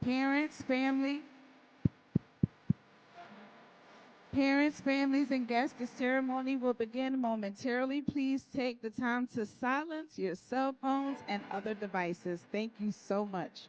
Parents, family, Parents, families, and guests, the ceremony will begin momentarily. Please take the time to silence your cell phones and other devices. Thank you so much.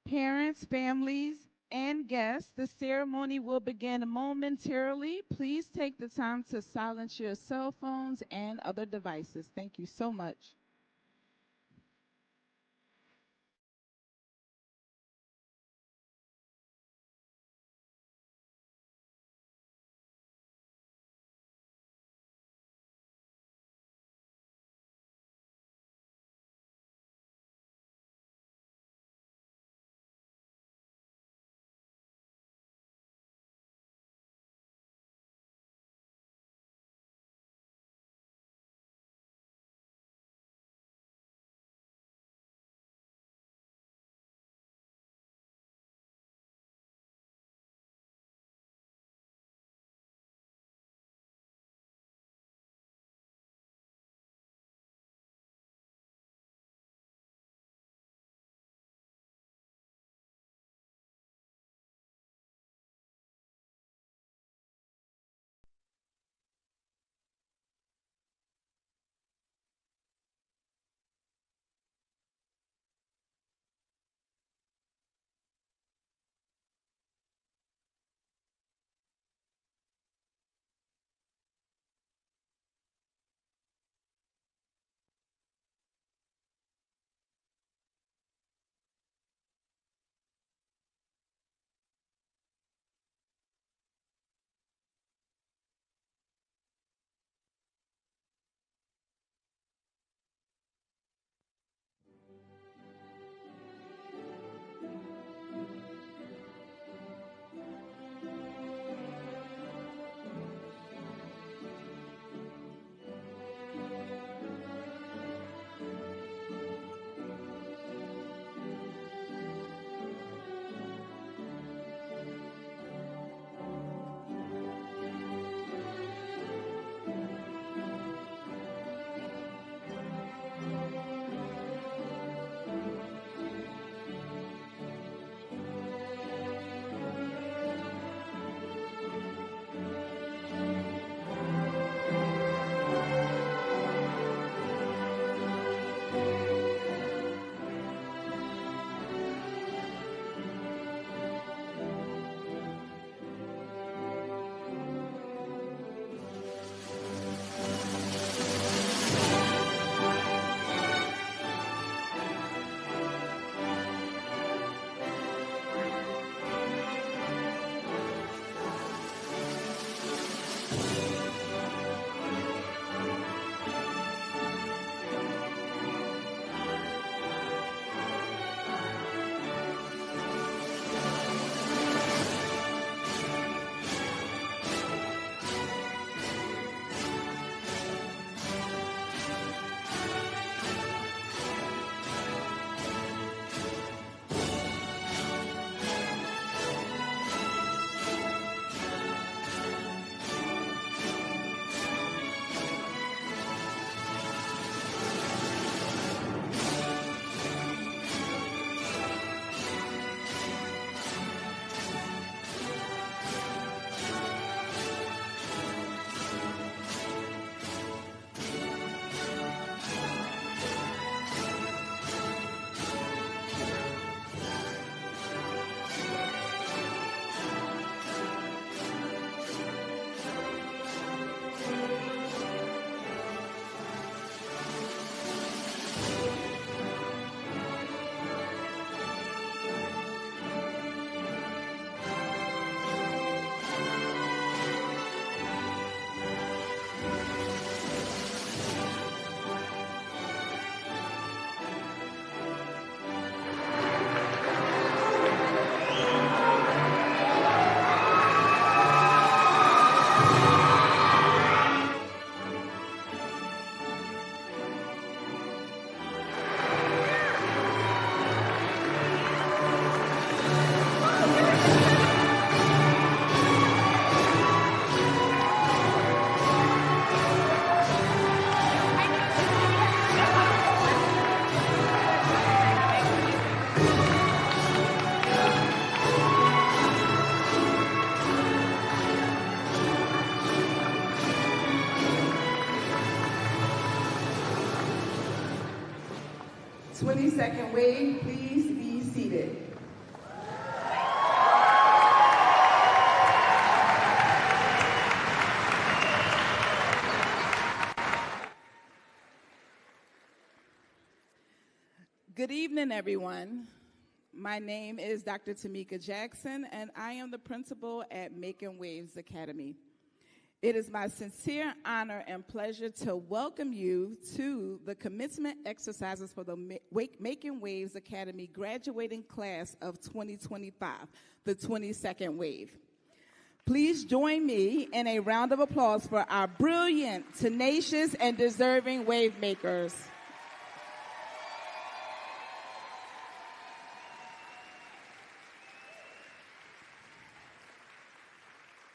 Parents, families, and guests, the ceremony will begin momentarily. Please take the time to silence your cell phones and other devices. Thank you so much. 22nd Wave, please be seated. Good evening, everyone. My name is Dr. Tamika Jackson, and I am the principal at Making Waves Academy. It is my sincere honor and pleasure to welcome you to the commencement exercises for the Making Waves Academy graduating class of 2025, the 22nd Wave. Please join me in a round of applause for our brilliant, tenacious, and deserving wave makers.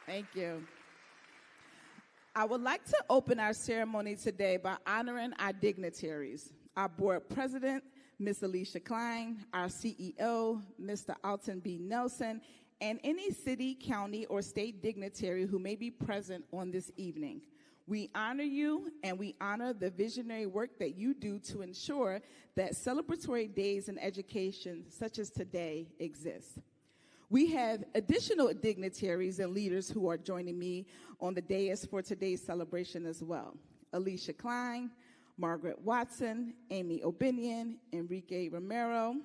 Thank you. I would like to open our ceremony today by honoring our dignitaries, our board president, Ms. Alicia Klein, our CEO, Mr. Alton B. Nelson, and any city, county, or state dignitary who may be present on this evening. We honor you, and we honor the visionary work that you do to ensure that celebratory days in education such as today exist. We have additional dignitaries and leaders who are joining me on the dais for today's celebration as well. Alicia Klein, Margaret Watson, Amy O'Binion, Enrique Romero,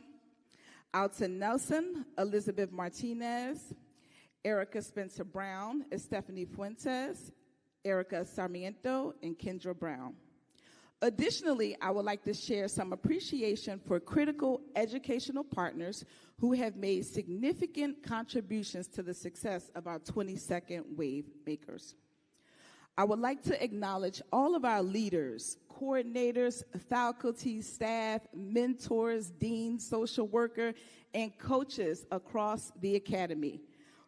Alton Nelson, Elizabeth Martinez, Erica Spencer Brown, Stephanie Fuentes, Erica Sarmiento, and Kendra Brown. Additionally, I would like to share some appreciation for critical educational partners who have made significant contributions to the success of our 22nd Wave makers. I would like to acknowledge all of our leaders, coordinators, faculty, staff, mentors, deans, social worker, and coaches across the academy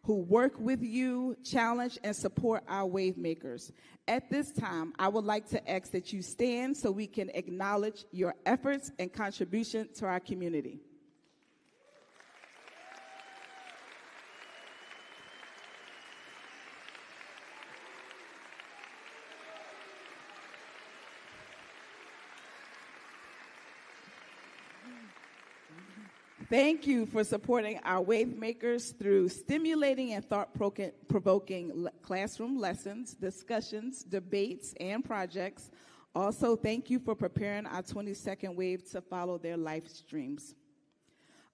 who work with you, challenge, and support our wave makers. At this time, I would like to ask that you stand so we can acknowledge your efforts and contribution to our community. Thank you for supporting our wave makers through stimulating and thought-provoking classroom lessons, discussions, debates, and projects. Also, thank you for preparing our 22nd Wave to follow their life streams.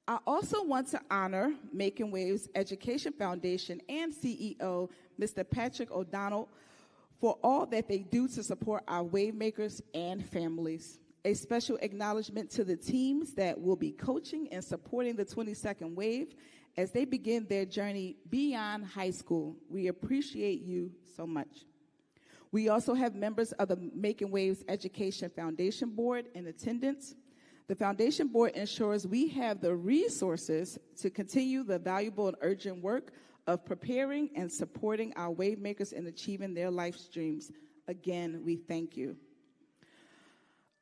I also want to honor Making Waves Education Foundation and CEO, Mr. Patrick O'Donnell, for all that they do to support our wave makers and families. A special acknowledgement to the teams that will be coaching and supporting the 22nd Wave as they begin their journey beyond high school. We appreciate you so much. We also have members of the Making Waves Education Foundation Board in attendance. The Foundation Board ensures we have the resources to continue the valuable and urgent work of preparing and supporting our wave makers in achieving their life streams. Again, we thank you.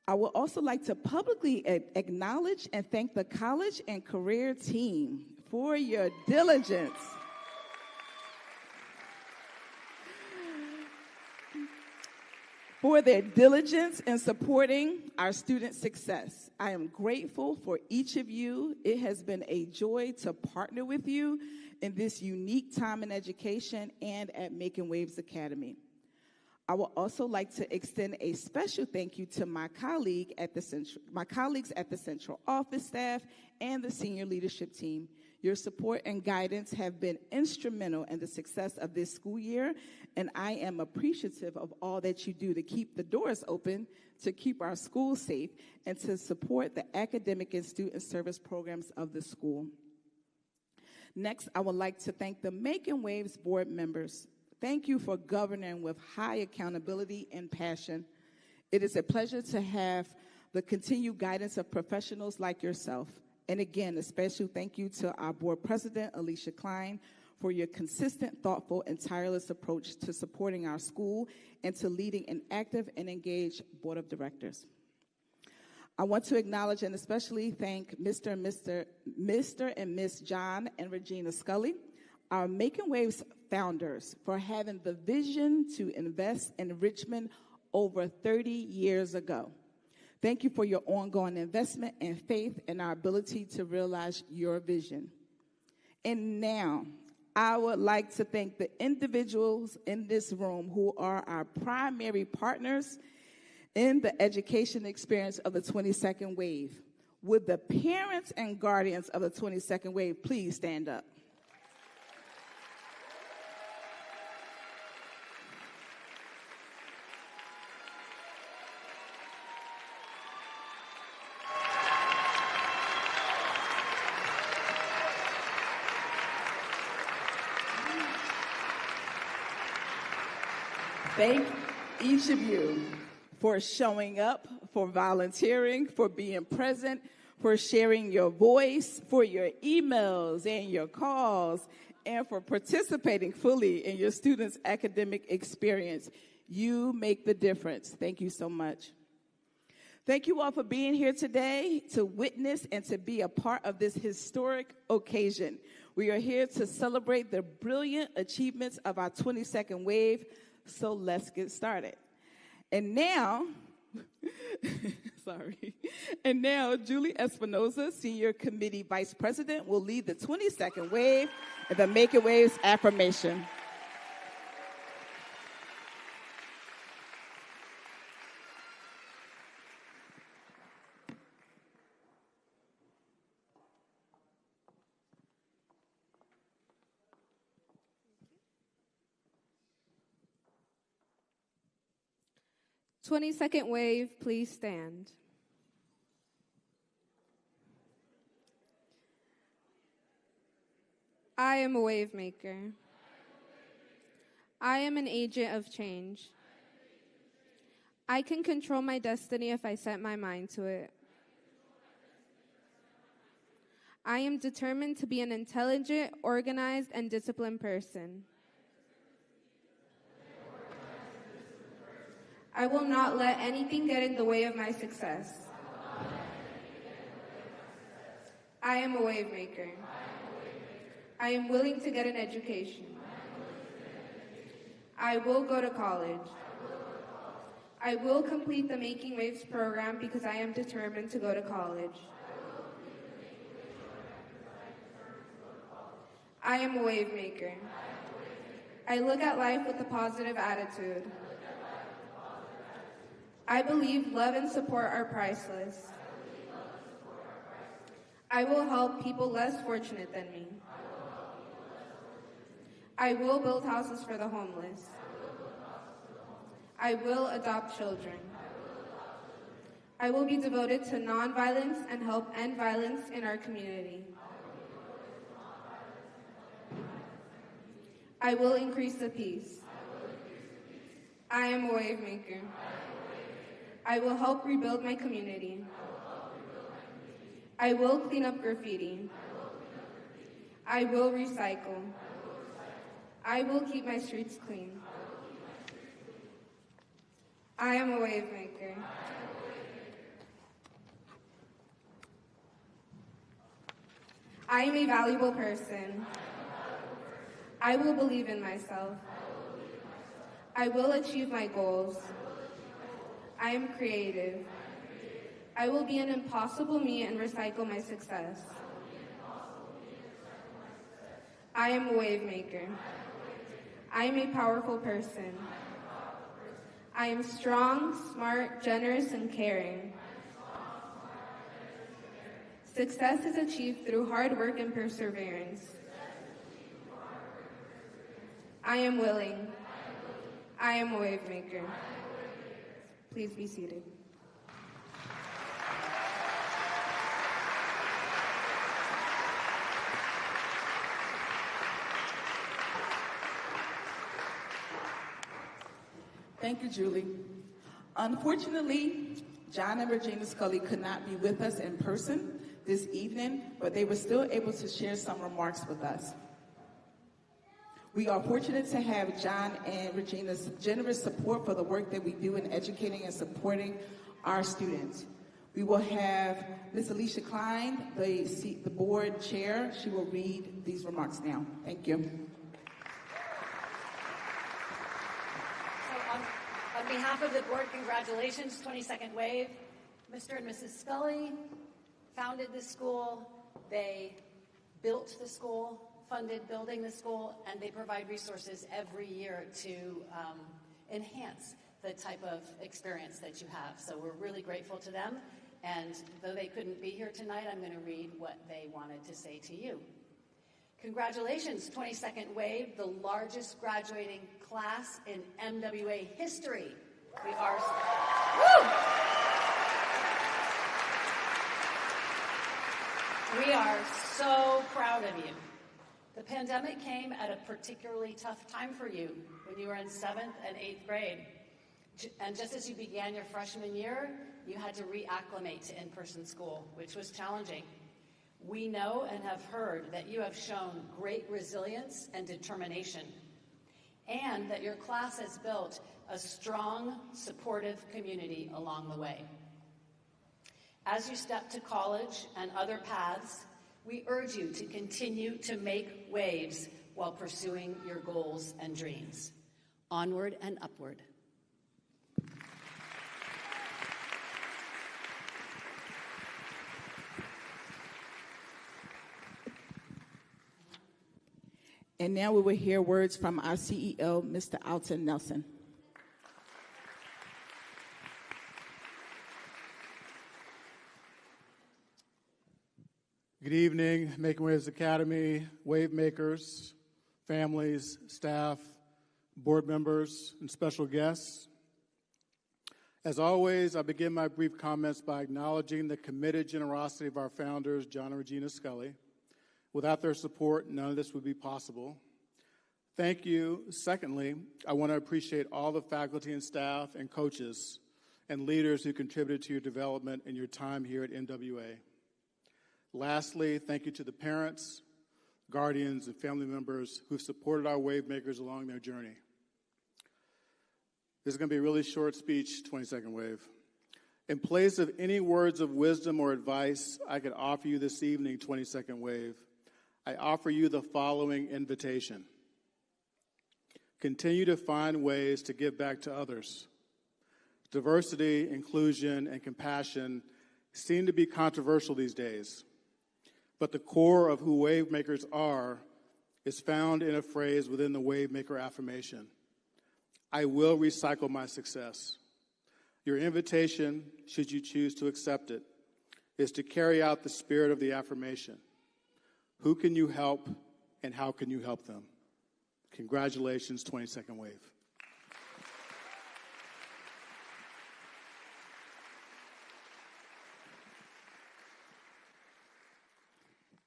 I would also like to publicly acknowledge and thank the college and career team for your diligence. For their diligence in supporting our student success. I am grateful for each of you. It has been a joy to partner with you in this unique time in education and at Making Waves Academy. I would also like to extend a special thank you to my colleagues at the central office staff and the senior leadership team. Your support and guidance have been instrumental in the success of this school year, and I am appreciative of all that you do to keep the doors open, to keep our schools safe, and to support the academic and student service programs of the school. Next, I would like to thank the Making Waves board members. Thank you for governing with high accountability and passion. It is a pleasure to have the continued guidance of professionals like yourself. And again, a special thank you to our board president, Alicia Klein, for your consistent, thoughtful, and tireless approach to supporting our school and to leading an active and engaged board of directors. I want to acknowledge and especially thank Mr. and Miss John and Regina Scully, our Making Waves founders, for having the vision to invest in Richmond over 30 years ago. Thank you for your ongoing investment and faith in our ability to realize your vision. And now, I would like to thank the individuals in this room who are our primary partners in the education experience of the 22nd Wave. Would the parents and guardians of the 22nd Wave please stand up? Thank each of you for showing up, for volunteering, for being present, for sharing your voice, for your emails and your calls, and for participating fully in your students' academic experience. You make the difference. Thank you so much. Thank you all for being here today to witness and to be a part of this historic occasion. We are here to celebrate the brilliant achievements of our 22nd Wave. So let's get started. And now, And now Julie Espinoza, Senior Committee Vice President, will lead the 22nd Wave and the Make It Waves affirmation. – 22nd Wave, please stand. I am a wave maker. I am an agent of change. I can control my destiny if I set my mind to it. I am determined to be an intelligent, organized, and disciplined person. I will not let anything get in the way of my success. I am a wave maker. I am willing to get an education. I will go to college. I will complete the Making Waves program because I am determined to go to college. I am a wave maker. I look at life with a positive attitude. I believe love and support are priceless. I will help people less fortunate than me. I will build houses for the homeless. I will adopt children. I will be devoted to nonviolence and help end violence in our community. I will increase the peace. I am a wave maker. I will help rebuild my community. I will clean up graffiti. I will recycle. I will keep my streets clean. I am a wave maker. I am a valuable person. I will believe in myself. I will achieve my goals. I am creative. I will be an impossible me and recycle my success. I am a wave maker. I am a powerful person. I am strong, smart, generous, and caring. Success is achieved through hard work and perseverance. I am willing. I am a wave maker. Please be seated. Thank you, Julie. Unfortunately, John and Regina Scully could not be with us in person this evening, but they were still able to share some remarks with us. We are fortunate to have John and Regina's generous support for the work that we do in educating and supporting our students. We will have Ms. Alicia Klein, the board chair. She will read these remarks now. Thank you. On behalf of the board, congratulations, 22nd Wave. Mr. and Mrs. Scully founded the school, they built the school, funded building the school, and they provide resources every year to enhance the type of experience that you have. So we're really grateful to them, and though they couldn't be here tonight, I'm going to read what they wanted to say to you. Congratulations, 22nd Wave, the largest graduating class in MWA history. We are... Woo! We are so proud of you. The pandemic came at a particularly tough time for you when you were in 7th and 8th grade. And just as you began your freshman year, you had to reacclimate to in-person school, which was challenging. We know and have heard that you have shown great resilience and determination, and that your class has built a strong, supportive community along the way. As you step to college and other paths, we urge you to continue to make waves while pursuing your goals and dreams. Onward and upward. And now we will hear words from our CEO, Mr. Alton Nelson. Good evening, Making Waves Academy, wave makers, families, staff, board members, and special guests. As always, I begin my brief comments by acknowledging the committed generosity of our founders, John and Regina Scully. Without their support, none of this would be possible. Thank you. Secondly, I want to appreciate all the faculty and staff and coaches and leaders who contributed to your development and your time here at MWA. Lastly, thank you to the parents, guardians, and family members who've supported our wave makers along their journey. This is going to be a really short speech, 22nd Wave. In place of any words of wisdom or advice I could offer you this evening, 22nd Wave, I offer you the following invitation. Continue to find ways to give back to others. Diversity, inclusion, and compassion seem to be controversial these days. But the core of who wave makers are is found in a phrase within the wave maker affirmation. I will recycle my success. Your invitation, should you choose to accept it, is to carry out the spirit of the affirmation. Who can you help and how can you help them? Congratulations, 22nd Wave.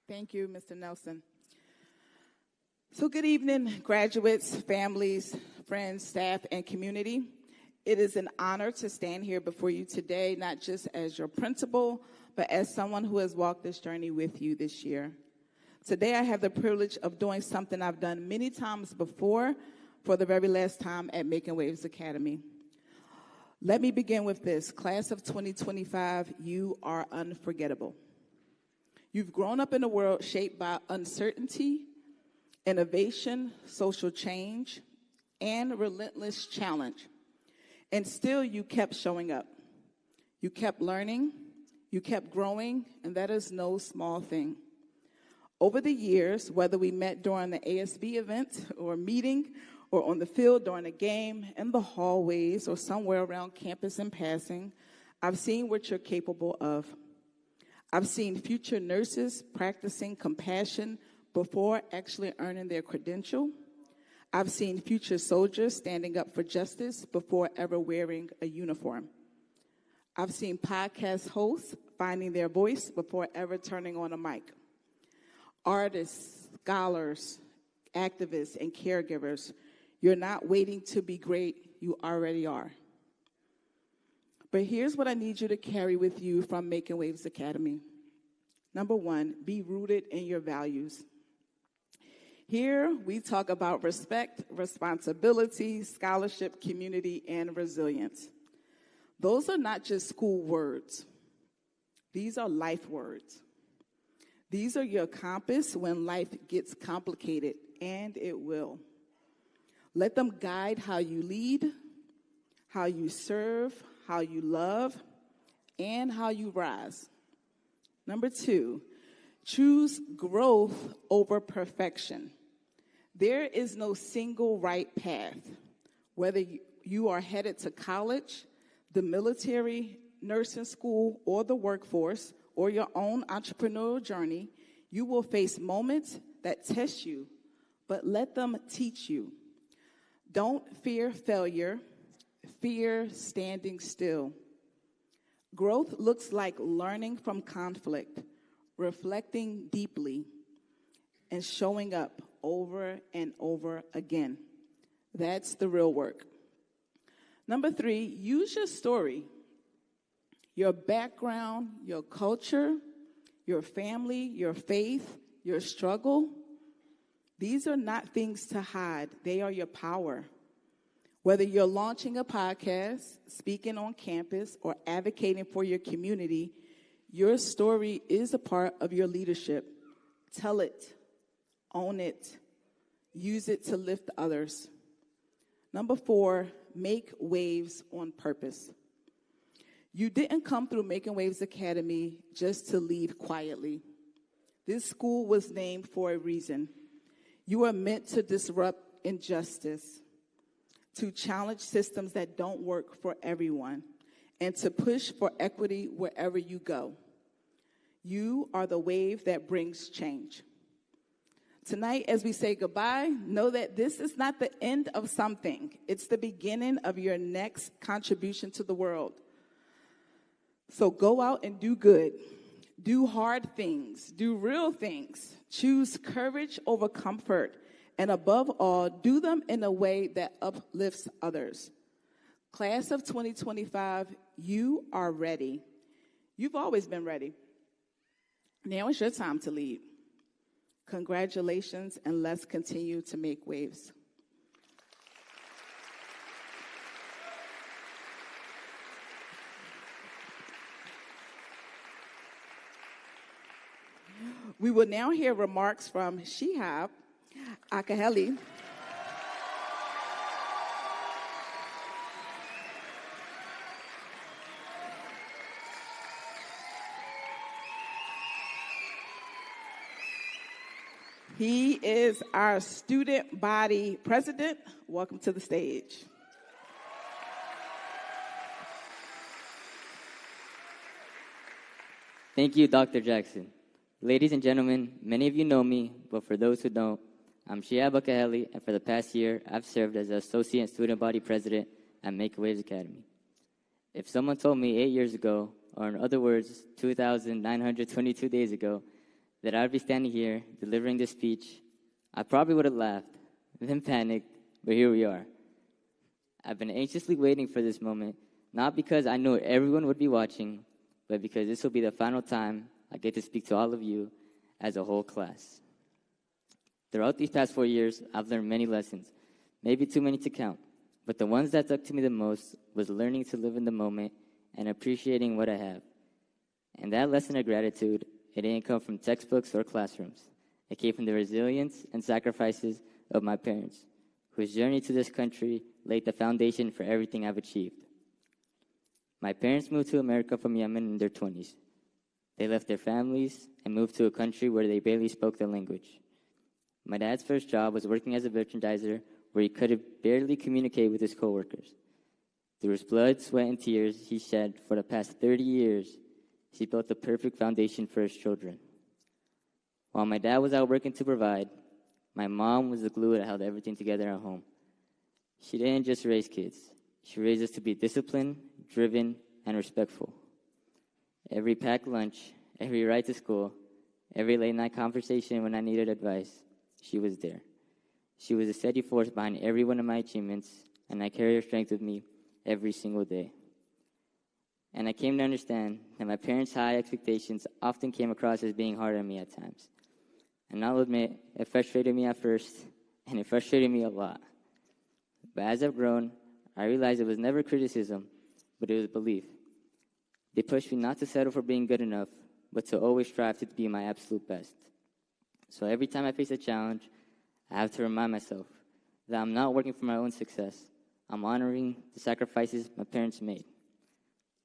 Thank you, Mr. Nelson. So good evening, graduates, families, friends, staff, and community. It is an honor to stand here before you today, not just as your principal, but as someone who has walked this journey with you this year. Today, I have the privilege of doing something I've done many times before for the very last time at Making Waves Academy. Let me begin with this. Class of 2025, you are unforgettable. You've grown up in a world shaped by uncertainty, innovation, social change, and relentless challenge. And still, you kept showing up. You kept learning, you kept growing, and that is no small thing. Over the years, whether we met during the ASB event or meeting, or on the field during a game, in the hallways, or somewhere around campus in passing, I've seen what you're capable of. I've seen future nurses practicing compassion before actually earning their credential. I've seen future soldiers standing up for justice before ever wearing a uniform. I've seen podcast hosts finding their voice before ever turning on a mic. Artists, scholars, activists, and caregivers, you're not waiting to be great, you already are. But here's what I need you to carry with you from Making Waves Academy. Number one, be rooted in your values. Here, we talk about respect, responsibility, scholarship, community, and resilience. Those are not just school words. These are life words. These are your compass when life gets complicated, and it will. Let them guide how you lead, how you serve, how you love, and how you rise. Number 2, choose growth over perfection. There is no single right path. Whether you are headed to college, the military, nursing school, or the workforce, or your own entrepreneurial journey, you will face moments that test you, but let them teach you. Don't fear failure, fear standing still. Growth looks like learning from conflict, reflecting deeply, and showing up over and over again. That's the real work. Number 3, use your story, your background, your culture, your family, your faith, your struggle. These are not things to hide. They are your power. Whether you're launching a podcast, speaking on campus, or advocating for your community, your story is a part of your leadership. Tell it, own it, use it to lift others. Number 4, make waves on purpose. You didn't come through Making Waves Academy just to leave quietly. This school was named for a reason. You are meant to disrupt injustice, to challenge systems that don't work for everyone, and to push for equity wherever you go. You are the wave that brings change. Tonight, as we say goodbye, know that this is not the end of something. It's the beginning of your next contribution to the world. So go out and do good. Do hard things. Do real things. Choose courage over comfort. And above all, do them in a way that uplifts others. Class of 2025, you are ready. You've always been ready. Now it's your time to lead. Congratulations, and let's continue to make waves. We will now hear remarks from Shihab Akaheli. He is our student body president. Welcome to the stage. Thank you, Dr. Jackson. Ladies and gentlemen, many of you know me, but for those who don't, I'm Shihab Akaheli, and for the past year, I've served as the Associate Student Body President at Make Waves Academy. If someone told me 8 years ago, or in other words, 2,922 days ago, that I'd be standing here delivering this speech, I probably would have laughed, then panicked, but here we are. I've been anxiously waiting for this moment, not because I knew everyone would be watching, but because this will be the final time I get to speak to all of you as a whole class. Throughout these past 4 years, I've learned many lessons, maybe too many to count, but the ones that stuck to me the most was learning to live in the moment and appreciating what I have. And that lesson of gratitude, it didn't come from textbooks or classrooms. It came from the resilience and sacrifices of my parents, whose journey to this country laid the foundation for everything I've achieved. My parents moved to America from Yemen in their 20s. They left their families and moved to a country where they barely spoke the language. My dad's first job was working as a merchandiser, where he could barely communicate with his coworkers. Through his blood, sweat, and tears he shed for the past 30 years, he built the perfect foundation for his children. While my dad was out working to provide, my mom was the glue that held everything together at home. She didn't just raise kids. She raised us to be disciplined, driven, and respectful. Every packed lunch, every ride to school, every late-night conversation when I needed advice, she was there. She was a steady force behind every one of my achievements, and I carry her strength with me every single day. And I came to understand that my parents' high expectations often came across as being hard on me at times. And I'll admit, it frustrated me at first, and it frustrated me a lot. But as I've grown, I realized it was never criticism, but it was belief. They pushed me not to settle for being good enough, but to always strive to be my absolute best. So every time I face a challenge, I have to remind myself that I'm not working for my own success. I'm honoring the sacrifices my parents made.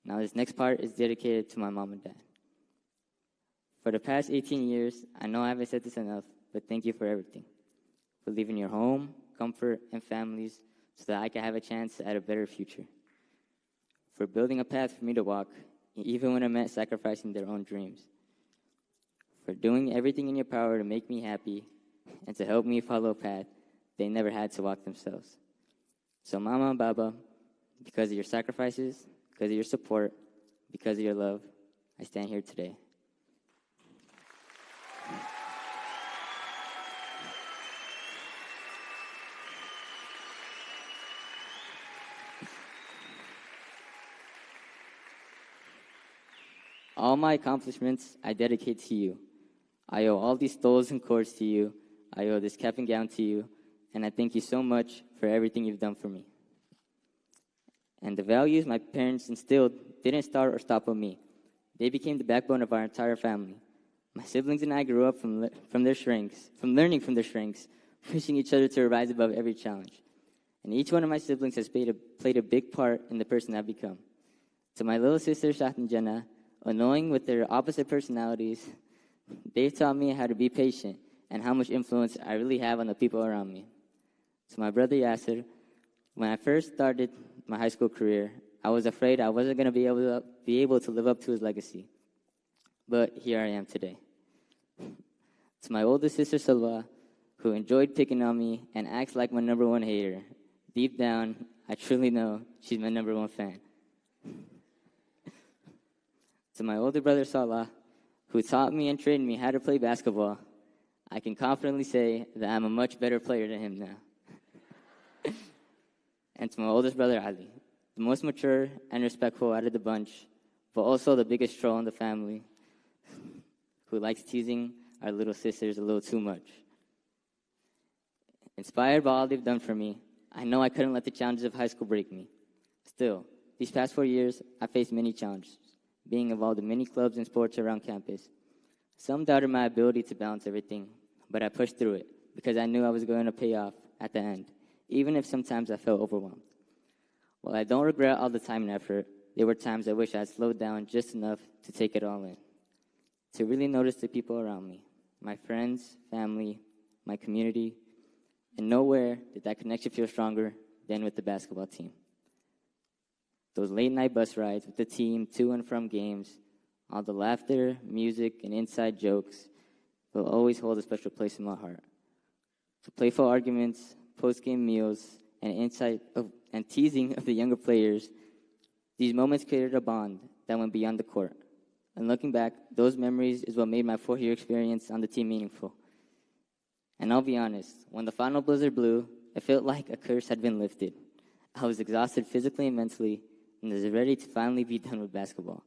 Now, this next part is dedicated to my mom and dad. For the past 18 years, I know I haven't said this enough, but thank you for everything. For leaving your home, comfort, and families so that I can have a chance at a better future. For building a path for me to walk, even when it meant sacrificing their own dreams. For doing everything in your power to make me happy and to help me follow a path they never had to walk themselves. So, Mama and Baba, because of your sacrifices, because of your support, because of your love, I stand here today. All my accomplishments I dedicate to you. I owe all these stoles and cords to you. I owe this cap and gown to you. And I thank you so much for everything you've done for me. And the values my parents instilled didn't start or stop with me. They became the backbone of our entire family. My siblings and I grew up from learning from their strengths, pushing each other to rise above every challenge. And each one of my siblings has played a big part in the person I've become. To my little sister, Shat and Jenna, annoying with their opposite personalities, they've taught me how to be patient and how much influence I really have on the people around me. To my brother Yasser, when I first started my high school career, I was afraid I wasn't going to be able to live up to his legacy. But here I am today. To my older sister Salwa, who enjoyed picking on me and acts like my number one hater, deep down, I truly know she's my number one fan. To my older brother Salah, who taught me and trained me how to play basketball, I can confidently say that I'm a much better player than him now. And to my oldest brother Ali, the most mature and respectful out of the bunch, but also the biggest troll in the family, who likes teasing our little sisters a little too much. Inspired by all they've done for me, I know I couldn't let the challenges of high school break me. Still, these past 4 years, I faced many challenges, being involved in many clubs and sports around campus. Some doubted my ability to balance everything, but I pushed through it because I knew I was going to pay off at the end, even if sometimes I felt overwhelmed. While I don't regret all the time and effort, there were times I wish I had slowed down just enough to take it all in, to really notice the people around me, my friends, family, my community, and nowhere did that connection feel stronger than with the basketball team. Those late-night bus rides with the team to and from games, all the laughter, music, and inside jokes will always hold a special place in my heart. The playful arguments, post-game meals, and teasing of the younger players, these moments created a bond that went beyond the court. And looking back, those memories is what made my 4-year experience on the team meaningful. And I'll be honest, when the final buzzer blew, it felt like a curse had been lifted. I was exhausted physically and mentally, and was ready to finally be done with basketball.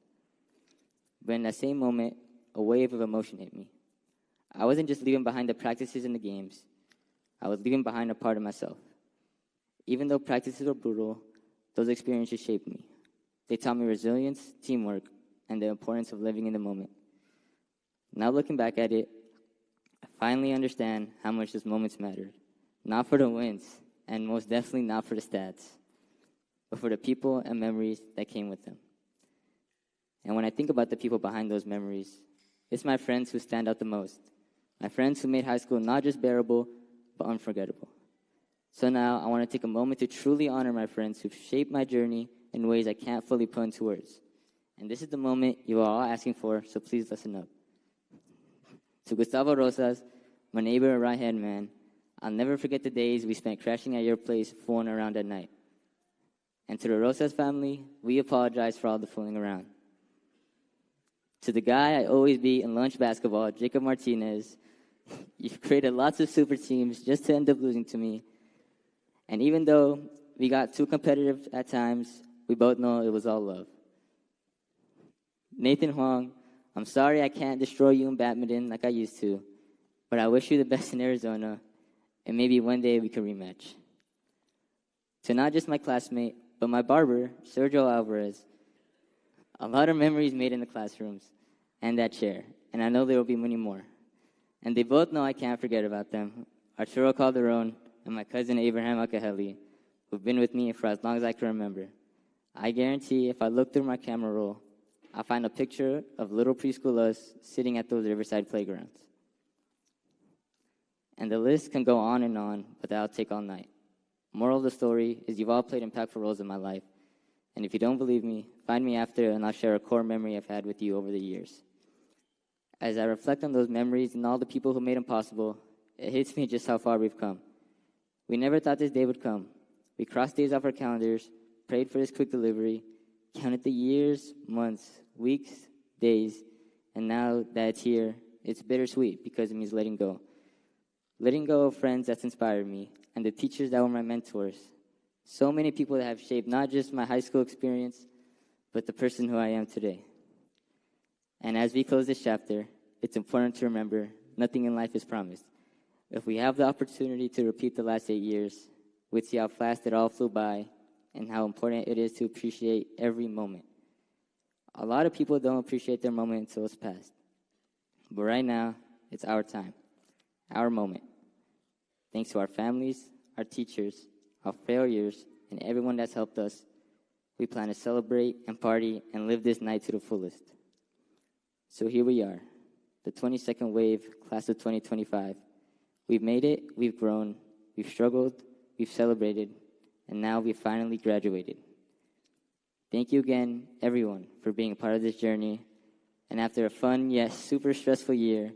But in that same moment, a wave of emotion hit me. I wasn't just leaving behind the practices and the games. I was leaving behind a part of myself. Even though practices were brutal, those experiences shaped me. They taught me resilience, teamwork, and the importance of living in the moment. Now looking back at it, I finally understand how much those moments mattered. Not for the wins, and most definitely not for the stats, but for the people and memories that came with them. And when I think about the people behind those memories, it's my friends who stand out the most. My friends who made high school not just bearable, but unforgettable. So now I want to take a moment to truly honor my friends who've shaped my journey in ways I can't fully put into words. And this is the moment you are all asking for, so please listen up. To Gustavo Rosas, my neighbor and right-hand man, I'll never forget the days we spent crashing at your place, fooling around at night. And to the Rosas family, we apologize for all the fooling around. To the guy I always beat in lunch basketball, Jacob Martinez, you've created lots of super teams just to end up losing to me. And even though we got too competitive at times, we both know it was all love. Nathan Huang, I'm sorry I can't destroy you in badminton like I used to, but I wish you the best in Arizona, and maybe one day we can rematch. To not just my classmate, but my barber, Sergio Alvarez, a lot of memories made in the classrooms and that chair, and I know there will be many more. And they both know I can't forget about them, Arturo Calderon and my cousin Abraham Akaheli, who've been with me for as long as I can remember. I guarantee if I look through my camera roll, I'll find a picture of little preschool us sitting at those Riverside playgrounds. And the list can go on, but that'll take all night. Moral of the story is you've all played impactful roles in my life. And if you don't believe me, find me after and I'll share a core memory I've had with you over the years. As I reflect on those memories and all the people who made them possible, it hits me just how far we've come. We never thought this day would come. We crossed days off our calendars, prayed for this quick delivery, counted the years, months, weeks, days, and now that it's here, it's bittersweet because it means letting go. Letting go of friends that's inspired me and the teachers that were my mentors. So many people that have shaped not just my high school experience, but the person who I am today. And as we close this chapter, it's important to remember nothing in life is promised. If we have the opportunity to repeat the last 8 years, we'd see how fast it all flew by and how important it is to appreciate every moment. A lot of people don't appreciate their moment until it's past. But right now, it's our time, our moment. Thanks to our families, our teachers, our failures, and everyone that's helped us, we plan to celebrate and party and live this night to the fullest. So here we are, the 22nd wave, class of 2025. We've made it, we've grown, we've struggled, we've celebrated, and now we've finally graduated. Thank you again, everyone, for being a part of this journey. And after a fun, yet super stressful year,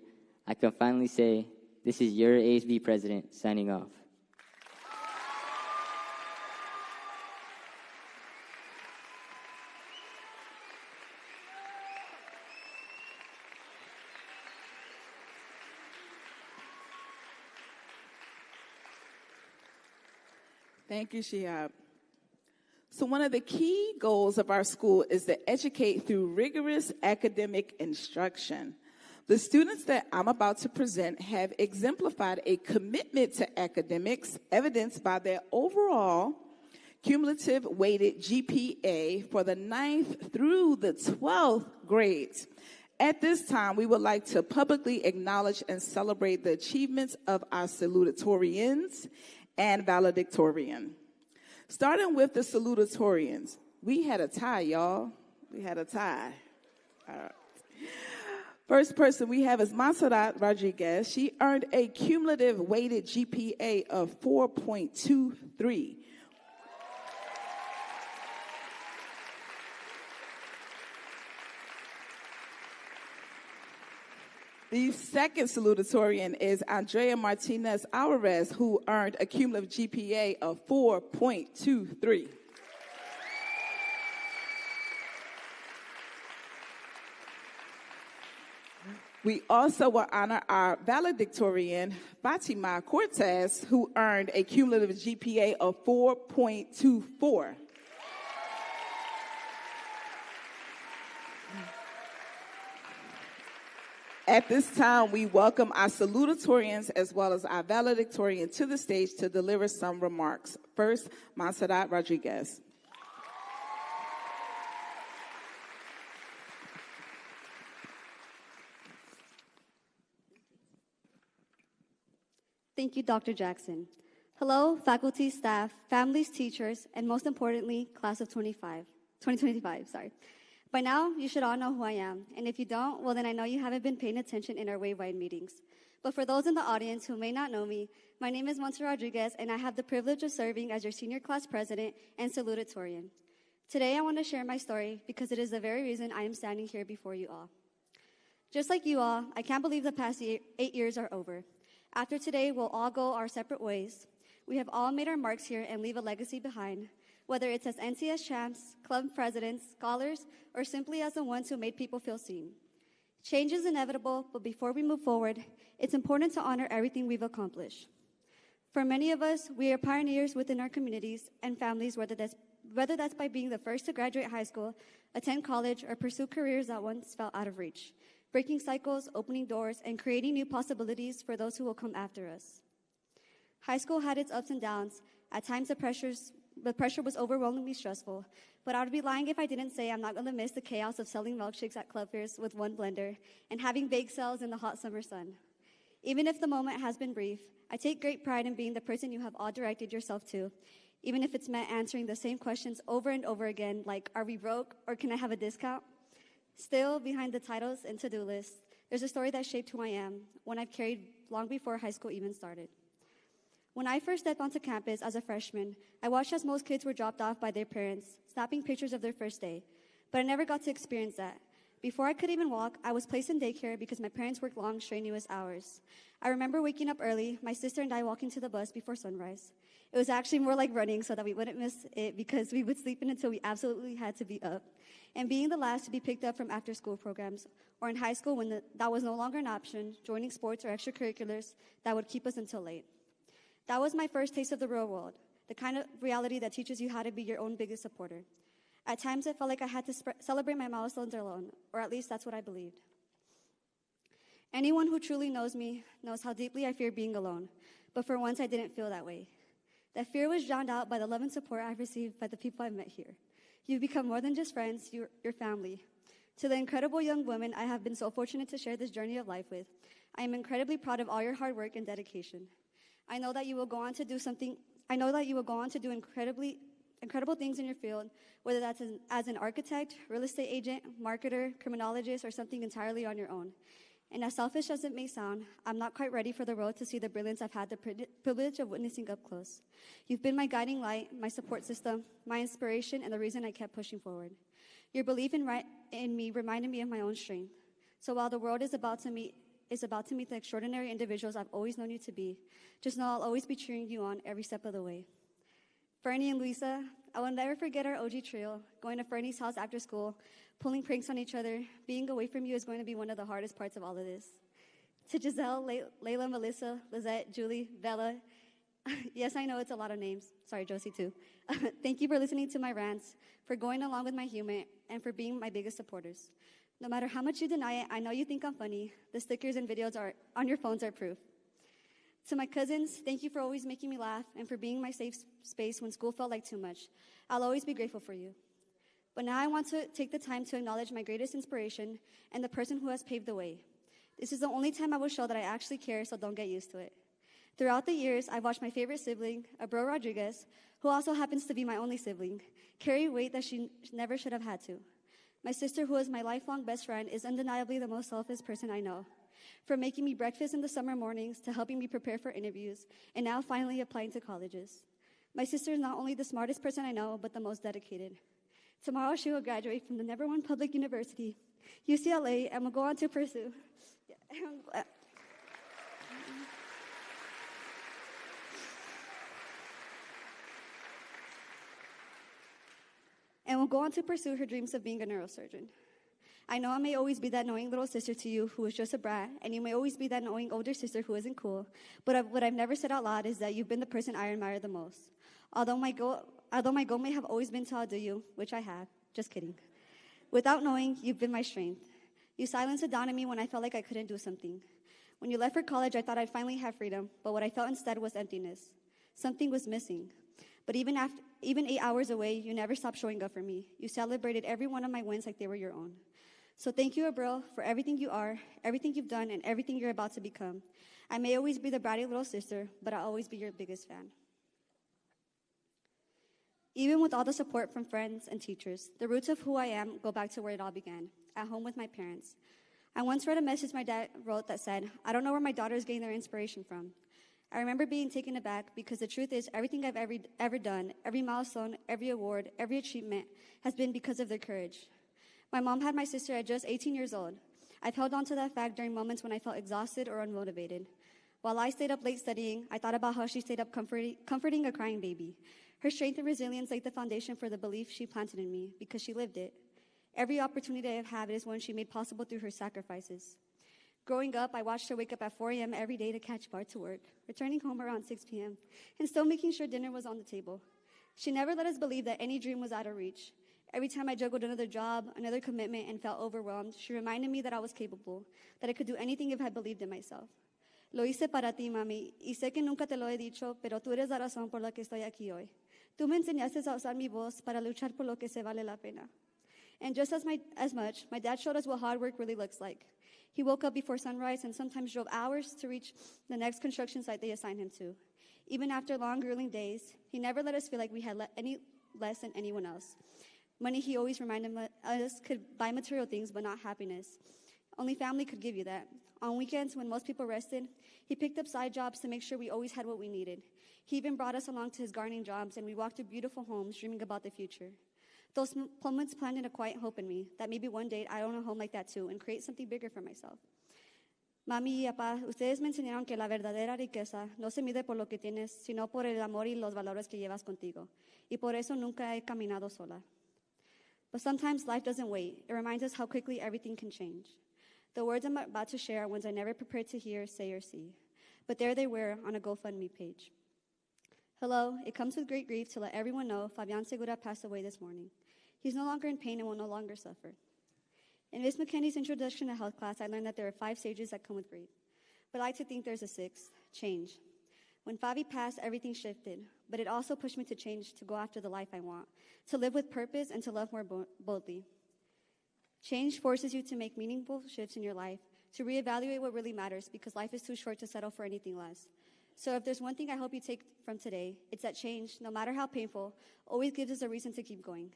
I can finally say, this is your ASB president signing off. Thank you, Shihab. So one of the key goals of our school is to educate through rigorous academic instruction. The students that I'm about to present have exemplified a commitment to academics, evidenced by their overall cumulative weighted GPA for the 9th through the 12th grades. At this time, we would like to publicly acknowledge and celebrate the achievements of our salutatorians and valedictorian. Starting with the salutatorians, we had a tie, y'all. We had a tie. All right. First person we have is Monserrat Rodriguez. She earned a cumulative weighted GPA of 4.23. The second salutatorian is Andrea Martinez Alvarez, who earned a cumulative GPA of 4.23. We also will honor our valedictorian, Fatima Cortez, who earned a cumulative GPA of 4.24. At this time, we welcome our salutatorians as well as our valedictorian to the stage to deliver some remarks. First, Monserrat Rodriguez. Thank you, Dr. Jackson. Hello, faculty, staff, families, teachers, and most importantly, class of 2025. By now, you should all know who I am, and if you don't, well, then I know you haven't been paying attention in our wave-wide meetings. But for those in the audience who may not know me, my name is Monserrat Rodriguez, and I have the privilege of serving as your senior class president and salutatorian. Today, I want to share my story because it is the very reason I am standing here before you all. Just like you all, I can't believe the past 8 years are over. After today, we'll all go our separate ways. We have all made our marks here and leave a legacy behind, whether it's as NCS champs, club presidents, scholars, or simply as the ones who made people feel seen. Change is inevitable, but before we move forward, it's important to honor everything we've accomplished. For many of us, we are pioneers within our communities and families, whether that's by being the first to graduate high school, attend college, or pursue careers that once felt out of reach, breaking cycles, opening doors, and creating new possibilities for those who will come after us. High school had its ups and downs. At times, the pressure was overwhelmingly stressful, but I would be lying if I didn't say I'm not going to miss the chaos of selling milkshakes at club fairs with one blender and having bake sales in the hot summer sun. Even if the moment has been brief, I take great pride in being the person you have all directed yourself to, even if it's meant answering the same questions over and over again, like, are we broke or can I have a discount? Still, behind the titles and to-do lists, there's a story that shaped who I am, one I've carried long before high school even started. When I first stepped onto campus as a freshman, I watched as most kids were dropped off by their parents, snapping pictures of their first day. But I never got to experience that. Before I could even walk, I was placed in daycare because my parents worked long, strenuous hours. I remember waking up early, my sister and I walking to the bus before sunrise. It was actually more like running so that we wouldn't miss it because we would sleep in until we absolutely had to be up. And being the last to be picked up from after-school programs, or in high school when that was no longer an option, joining sports or extracurriculars that would keep us until late. That was my first taste of the real world, the kind of reality that teaches you how to be your own biggest supporter. At times, it felt like I had to celebrate my milestones alone, or at least that's what I believed. Anyone who truly knows me knows how deeply I fear being alone, but for once I didn't feel that way. That fear was drowned out by the love and support I've received by the people I've met here. You've become more than just friends, you're family. To the incredible young women I have been so fortunate to share this journey of life with, I am incredibly proud of all your hard work and dedication. I know that you will go on to do incredible things in your field, whether that's as an architect, real estate agent, marketer, criminologist, or something entirely on your own. And as selfish as it may sound, I'm not quite ready for the road to see the brilliance I've had the privilege of witnessing up close. You've been my guiding light, my support system, my inspiration, and the reason I kept pushing forward. Your belief in me reminded me of my own strength. So while the world is about to meet the extraordinary individuals I've always known you to be, just know I'll always be cheering you on every step of the way. Fernie and Luisa, I will never forget our OG trio, going to Fernie's house after school, pulling pranks on each other. Being away from you is going to be one of the hardest parts of all of this. To Giselle, Layla, Melissa, Lizette, Julie, Bella, yes, I know it's a lot of names. Sorry, Josie, too. Thank you for listening to my rants, for going along with my humor, and for being my biggest supporters. No matter how much you deny it, I know you think I'm funny. The stickers and videos on your phones are proof. To my cousins, thank you for always making me laugh and for being my safe space when school felt like too much. I'll always be grateful for you. But now I want to take the time to acknowledge my greatest inspiration and the person who has paved the way. This is the only time I will show that I actually care, so don't get used to it. Throughout the years, I've watched my favorite sibling, Abro Rodriguez, who also happens to be my only sibling, carry weight that she never should have had to. My sister, who is my lifelong best friend, is undeniably the most selfless person I know. From making me breakfast in the summer mornings to helping me prepare for interviews, and now finally applying to colleges. My sister is not only the smartest person I know, but the most dedicated. Tomorrow she will graduate from the #1 public university, UCLA, and will go on to pursue. And will go on to pursue her dreams of being a neurosurgeon. I know I may always be that annoying little sister to you who is just a brat, and you may always be that annoying older sister who isn't cool, but what I've never said out loud is that you've been the person I admire the most. Although my goal may have always been to outdo you, which I have, just kidding. Without knowing, you've been my strength. You silenced the dawn in me when I felt like I couldn't do something. When you left for college, I thought I'd finally have freedom, but what I felt instead was emptiness. Something was missing. But even 8 hours away, you never stopped showing up for me. You celebrated every one of my wins like they were your own. So thank you, Abril, for everything you are, everything you've done, and everything you're about to become. I may always be the bratty little sister, but I'll always be your biggest fan. Even with all the support from friends and teachers, the roots of who I am go back to where it all began, at home with my parents. I once read a message my dad wrote that said, "I don't know where my daughters gain their inspiration from." I remember being taken aback because the truth is everything I've ever done, every milestone, every award, every achievement has been because of their courage. My mom had my sister at just 18 years old. I've held on to that fact during moments when I felt exhausted or unmotivated. While I stayed up late studying, I thought about how she stayed up comforting a crying baby. Her strength and resilience laid the foundation for the belief she planted in me because she lived it. Every opportunity I've had is one she made possible through her sacrifices. Growing up, I watched her wake up at 4 a.m. every day to catch BART to work, returning home around 6 p.m., and still making sure dinner was on the table. She never let us believe that any dream was out of reach. Every time I juggled another job, another commitment, and felt overwhelmed, she reminded me that I was capable, that I could do anything if I believed in myself. Lo hice para ti, mami, y sé que nunca te lo he dicho, pero tú eres la razón por la que estoy aquí hoy. Tú me enseñaste a usar mi voz para luchar por lo que se vale la pena. And just as much, my dad showed us what hard work really looks like. He woke up before sunrise and sometimes drove hours to reach the next construction site they assigned him to. Even after long, grueling days, he never let us feel like we had any less than anyone else. Money, he always reminded us, could buy material things, but not happiness. Only family could give you that. On weekends, when most people rested, he picked up side jobs to make sure we always had what we needed. He even brought us along to his gardening jobs, and we walked through beautiful homes, dreaming about the future. Those moments planted a quiet hope in me that maybe one day I'd own a home like that too and create something bigger for myself. Mami y papá, ustedes me enseñaron que la verdadera riqueza no se mide por lo que tienes, sino por el amor y los valores que llevas contigo. Y por eso nunca he caminado sola. But sometimes life doesn't wait. It reminds us how quickly everything can change. The words I'm about to share are ones I never prepared to hear, say, or see. But there they were on a GoFundMe page. Hello, it comes with great grief to let everyone know Fabian Segura passed away this morning. He's no longer in pain and will no longer suffer. In Ms. McKinney's introduction to health class, I learned that there are 5 stages that come with grief. But I like to think there's a 6th, change. When Fabi passed, everything shifted, but it also pushed me to change, to go after the life I want, to live with purpose and to love more boldly. Change forces you to make meaningful shifts in your life, to reevaluate what really matters because life is too short to settle for anything less. So if there's one thing I hope you take from today, it's that change, no matter how painful, always gives us a reason to keep going.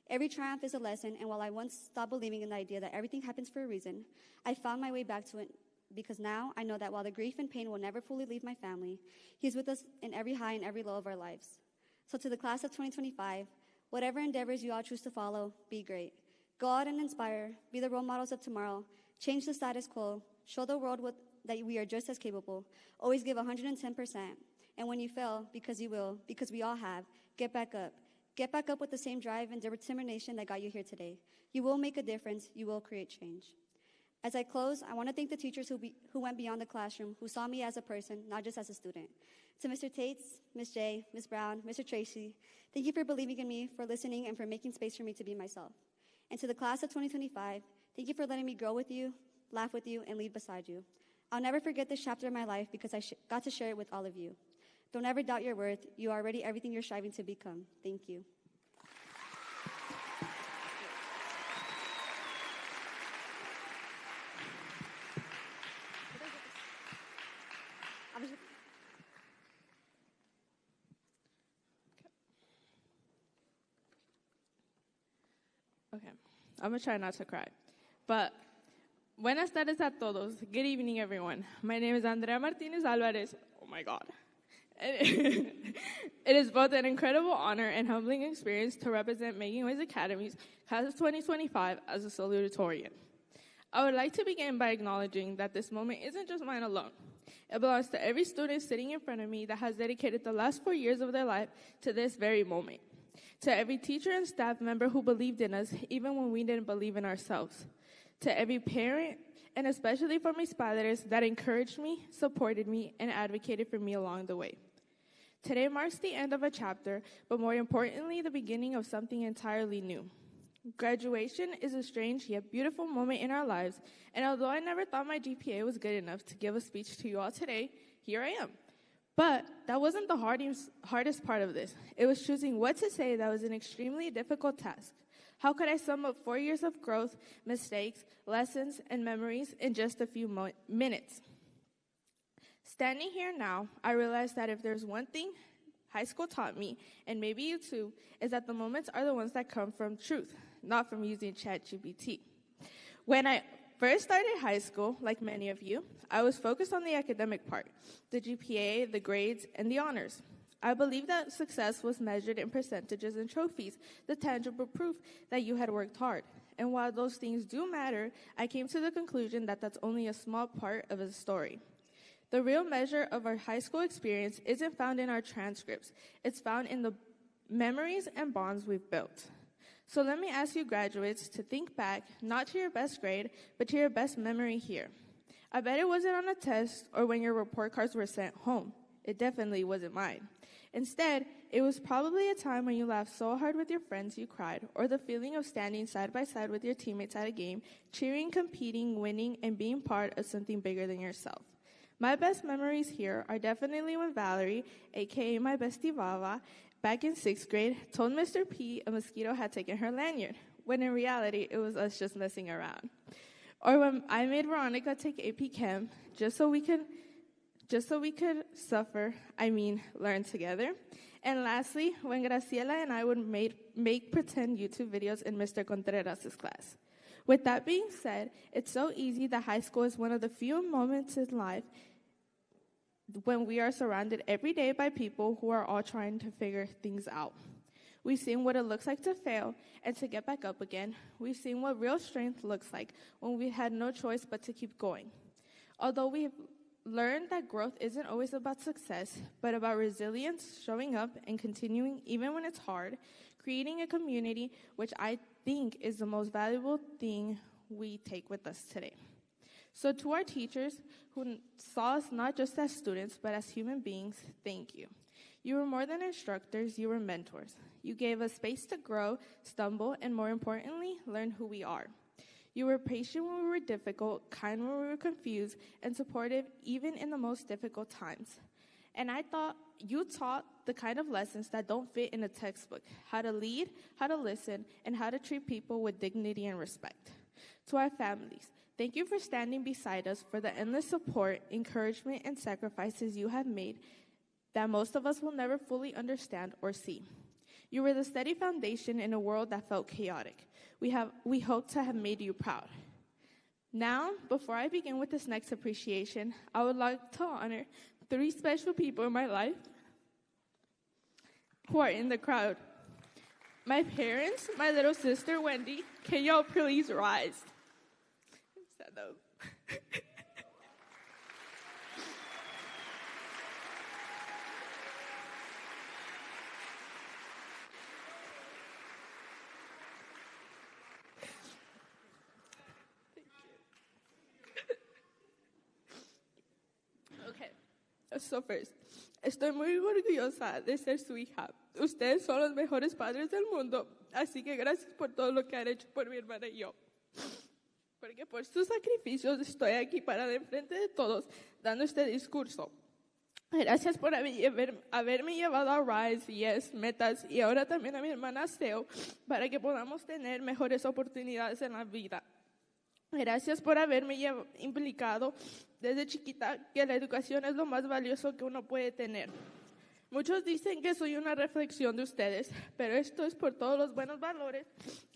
Every triumph is a lesson, and while I once stopped believing in the idea that everything happens for a reason, I found my way back to it because now I know that while the grief and pain will never fully leave my family, He's with us in every high and every low of our lives. So to the class of 2025, whatever endeavors you all choose to follow, be great. Go out and inspire, be the role models of tomorrow, change the status quo, show the world that we are just as capable, always give 110%, and when you fail, because you will, because we all have, get back up. Get back up with the same drive and determination that got you here today. You will make a difference. You will create change. As I close, I want to thank the teachers who went beyond the classroom, who saw me as a person, not just as a student. To Mr. Tates, Ms. J, Ms. Brown, Mr. Tracy, thank you for believing in me, for listening, and for making space for me to be myself. And to the class of 2025, thank you for letting me grow with you, laugh with you, and lead beside you. I'll never forget this chapter of my life because I got to share it with all of you. Don't ever doubt your worth. You are already everything you're striving to become. Thank you. Okay, I'm gonna try not to cry. But buenas tardes a todos. Good evening, everyone. My name is Andrea Martinez Alvarez. Oh my God. It is both an incredible honor and humbling experience to represent Making Waves Academy's class of 2025 as a salutatorian. I would like to begin by acknowledging that this moment isn't just mine alone. It belongs to every student sitting in front of me that has dedicated the last 4 years of their life to this very moment. To every teacher and staff member who believed in us, even when we didn't believe in ourselves. To every parent, and especially for mis padres that encouraged me, supported me, and advocated for me along the way. Today marks the end of a chapter, but more importantly, the beginning of something entirely new. Graduation is a strange yet beautiful moment in our lives, and although I never thought my GPA was good enough to give a speech to you all today, here I am. But that wasn't the hardest part of this. It was choosing what to say that was an extremely difficult task. How could I sum up 4 years of growth, mistakes, lessons, and memories in just a few minutes? Standing here now, I realize that if there's one thing high school taught me, and maybe you too, is that the moments are the ones that come from truth, not from using ChatGPT. When I first started high school, like many of you, I was focused on the academic part, the GPA, the grades, and the honors. I believed that success was measured in percentages and trophies, the tangible proof that you had worked hard. And while those things do matter, I came to the conclusion that that's only a small part of the story. The real measure of our high school experience isn't found in our transcripts. It's found in the memories and bonds we've built. So let me ask you graduates to think back, not to your best grade, but to your best memory here. I bet it wasn't on a test or when your report cards were sent home. It definitely wasn't mine. Instead, it was probably a time when you laughed so hard with your friends you cried, or the feeling of standing side by side with your teammates at a game, cheering, competing, winning, and being part of something bigger than yourself. My best memories here are definitely when Valerie, aka my bestie Vava, back in 6th grade, told Mr. P a mosquito had taken her lanyard, when in reality it was us just messing around. Or when I made Veronica take AP Chem just so we could just so we could learn together. And lastly, when Graciela and I would make pretend YouTube videos in Mr. Contreras' class. With that being said, it's so easy that high school is one of the few moments in life when we are surrounded every day by people who are all trying to figure things out. We've seen what it looks like to fail and to get back up again. We've seen what real strength looks like when we had no choice but to keep going. Although we've learned that growth isn't always about success, but about resilience, showing up, and continuing even when it's hard, creating a community, which I think is the most valuable thing we take with us today. So to our teachers who saw us not just as students, but as human beings, thank you. You were more than instructors, you were mentors. You gave us space to grow, stumble, and more importantly, learn who we are. You were patient when we were difficult, kind when we were confused, and supportive even in the most difficult times. And I thought you taught the kind of lessons that don't fit in a textbook: how to lead, how to listen, and how to treat people with dignity and respect. To our families, thank you for standing beside us, for the endless support, encouragement, and sacrifices you have made that most of us will never fully understand or see. You were the steady foundation in a world that felt chaotic. We hope to have made you proud. Now, before I begin with this next appreciation, I would like to honor 3 special people in my life who are in the crowd. My parents, my little sister, Wendy. Can y'all please rise? Stand up. So first, estoy muy orgullosa de ser su hija. Ustedes son los mejores padres del mundo, así que gracias por todo lo que han hecho por mi hermana y yo. Porque por sus sacrificios estoy aquí parada enfrente de todos dando este discurso. Gracias por haberme llevado a Rise, Yes, Metas y ahora también a mi hermana Seo para que podamos tener mejores oportunidades en la vida. Gracias por haberme implicado desde chiquita que la educación es lo más valioso que uno puede tener. Muchos dicen que soy una reflexión de ustedes, pero esto es por todos los buenos valores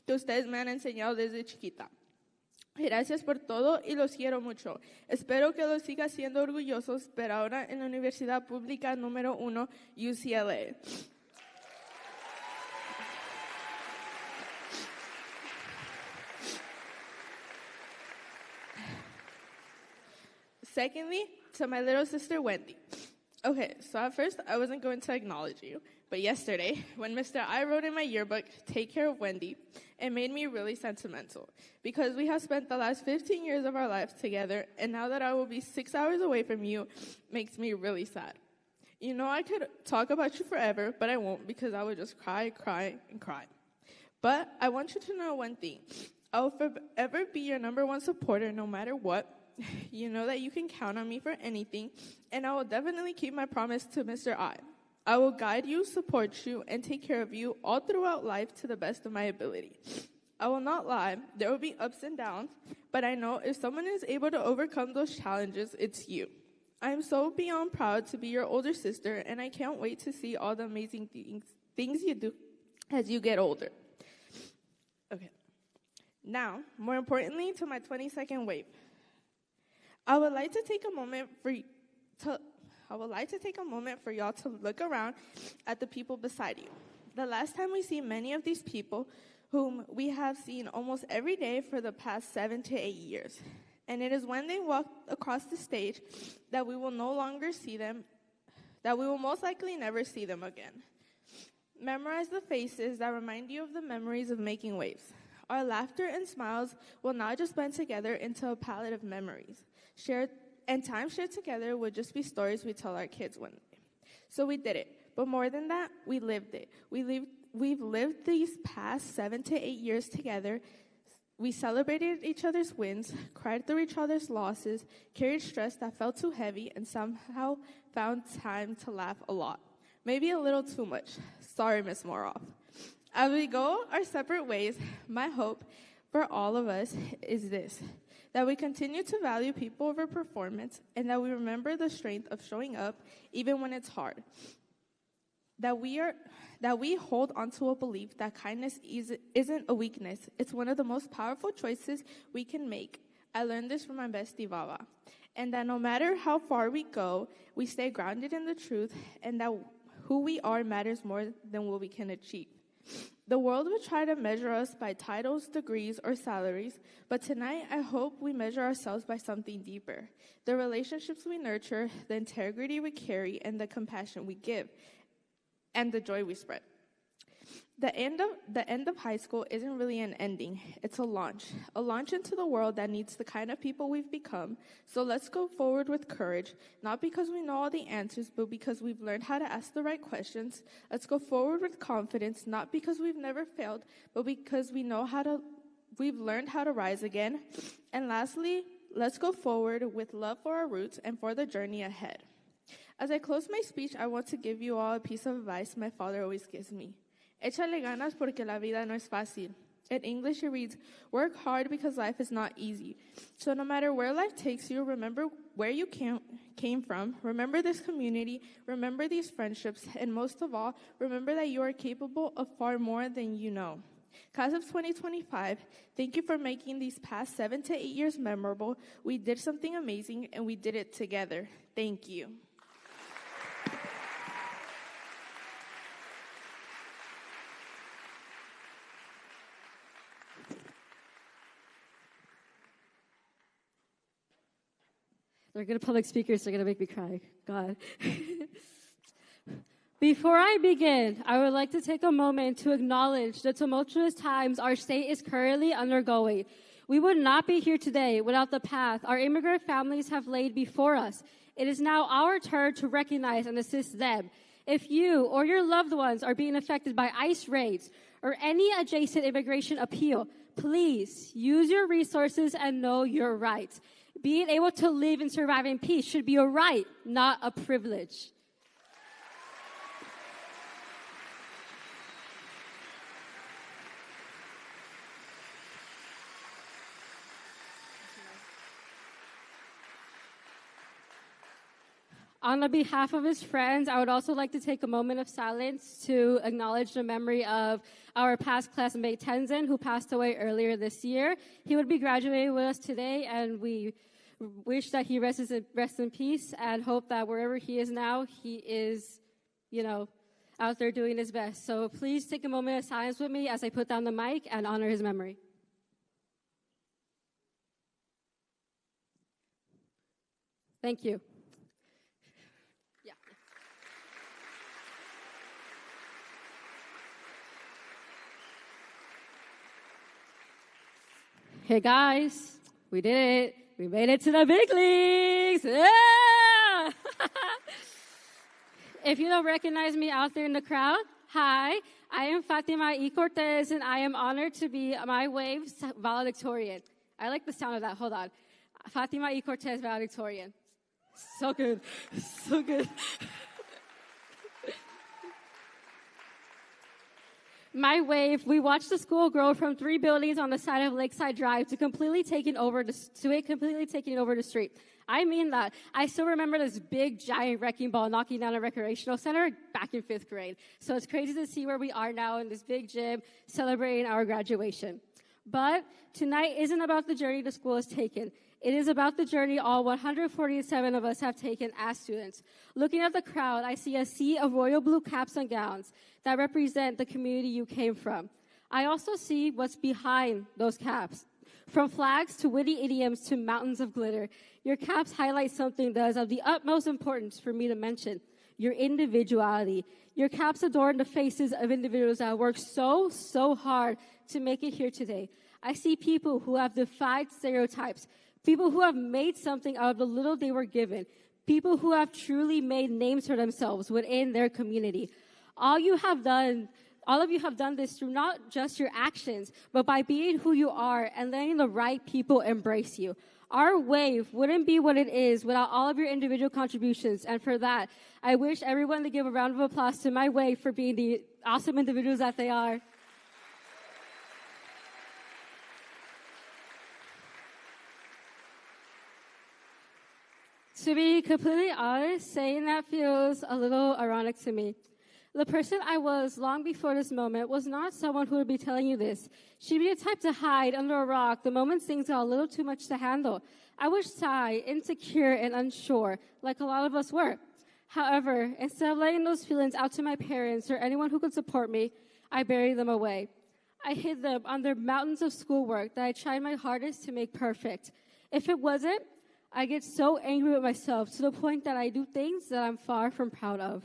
que ustedes me han enseñado desde chiquita. Gracias por todo y los quiero mucho. Espero que los siga siendo orgullosos, pero ahora en la Universidad Pública número 1, UCLA. Secondly, to my little sister, Wendy. Okay, so at first, I wasn't going to acknowledge you, but yesterday, when Mr. I wrote in my yearbook, "Take care of Wendy," it made me really sentimental, because we have spent the last 15 years of our lives together, and now that I will be 6 hours away from you, makes me really sad. You know, I could talk about you forever, but I won't, because I would just cry, and cry. But I want you to know one thing. I will forever be your #1 supporter, no matter what. You know that you can count on me for anything, and I will definitely keep my promise to Mr. I. I will guide you, support you, and take care of you all throughout life to the best of my ability. I will not lie, there will be ups and downs, but I know if someone is able to overcome those challenges, it's you. I am so beyond proud to be your older sister, and I can't wait to see all the amazing things you do as you get older. Okay. Now, more importantly, to my 22nd wave. I would like to take a moment for y'all to look around at the people beside you. The last time we see many of these people whom we have seen almost every day for the past 7 to 8 years. And it is when they walk across the stage that we will most likely never see them again. Memorize the faces that remind you of the memories of making waves. Our laughter and smiles will now just blend together into a palette of memories. Time shared together would just be stories we tell our kids one day. So we did it. But more than that, we lived it. We've lived these past 7 to 8 years together. We celebrated each other's wins, cried through each other's losses, carried stress that felt too heavy, and somehow found time to laugh a lot. Maybe a little too much. Sorry, Miss Moroff. As we go our separate ways, my hope for all of us is this: that we continue to value people over performance, and that we remember the strength of showing up even when it's hard. That we hold onto a belief that kindness isn't a weakness. It's one of the most powerful choices we can make. I learned this from my bestie, Vava. And that no matter how far we go, we stay grounded in the truth, and that who we are matters more than what we can achieve. The world will try to measure us by titles, degrees, or salaries, but tonight I hope we measure ourselves by something deeper. The relationships we nurture, the integrity we carry, and the compassion we give, and the joy we spread. The end of high school isn't really an ending. It's a launch into the world that needs the kind of people we've become. So let's go forward with courage, not because we know all the answers, but because we've learned how to ask the right questions. Let's go forward with confidence, not because we've never failed, but because we've learned how to rise again. And lastly, let's go forward with love for our roots and for the journey ahead. As I close my speech, I want to give you all a piece of advice my father always gives me. Échale ganas porque la vida no es fácil. In English, it reads, work hard because life is not easy. So no matter where life takes you, remember where you came from, remember this community, remember these friendships, and most of all, remember that you are capable of far more than you know. Class of 2025, thank you for making these past 7 to 8 years memorable. We did something amazing, and we did it together. Thank you. They're good public speakers. They're going to make me cry. God. Before I begin, I would like to take a moment to acknowledge the tumultuous times our state is currently undergoing. We would not be here today without the path our immigrant families have laid before us. It is now our turn to recognize and assist them. If you or your loved ones are being affected by ICE raids or any adjacent immigration appeal, please use your resources and know your rights. Being able to live and survive in peace should be a right, not a privilege. On the behalf of his friends, I would also like to take a moment of silence to acknowledge the memory of our past classmate Tenzin, who passed away earlier this year. He would be graduating with us today, and we wish that he rests in peace and hope that wherever he is now, he is, out there doing his best. So please take a moment of silence with me as I put down the mic and honor his memory. Thank you. Hey guys, we did it. We made it to the big leagues. Yeah! If you don't recognize me out there in the crowd, hi, I am Fatima E. Cortez, and I am honored to be My Wave's valedictorian. I like the sound of that. Hold on. Fatima E. Cortez, valedictorian. So good. So good. My Wave, we watched the school grow from 3 buildings on the side of Lakeside Drive to completely taking over the street. I mean that. I still remember this big, giant wrecking ball knocking down a recreational center back in 5th grade. So it's crazy to see where we are now in this big gym celebrating our graduation. But tonight isn't about the journey the school has taken. It is about the journey all 147 of us have taken as students. Looking at the crowd, I see a sea of royal blue caps and gowns that represent the community you came from. I also see what's behind those caps. From flags to witty idioms to mountains of glitter, your caps highlight something that is of the utmost importance for me to mention: your individuality. Your caps adorn the faces of individuals that work so hard to make it here today. I see people who have defied stereotypes, people who have made something out of the little they were given, people who have truly made names for themselves within their community. All of you have done this through not just your actions, but by being who you are and letting the right people embrace you. Our wave wouldn't be what it is without all of your individual contributions, and for that, I wish everyone to give a round of applause to my wave for being the awesome individuals that they are. To be completely honest, saying that feels a little ironic to me. The person I was long before this moment was not someone who would be telling you this. She'd be the type to hide under a rock the moment things got a little too much to handle. I was shy, insecure, and unsure, like a lot of us were. However, instead of letting those feelings out to my parents or anyone who could support me, I buried them away. I hid them under mountains of schoolwork that I tried my hardest to make perfect. If it wasn't, I get so angry with myself to the point that I do things that I'm far from proud of.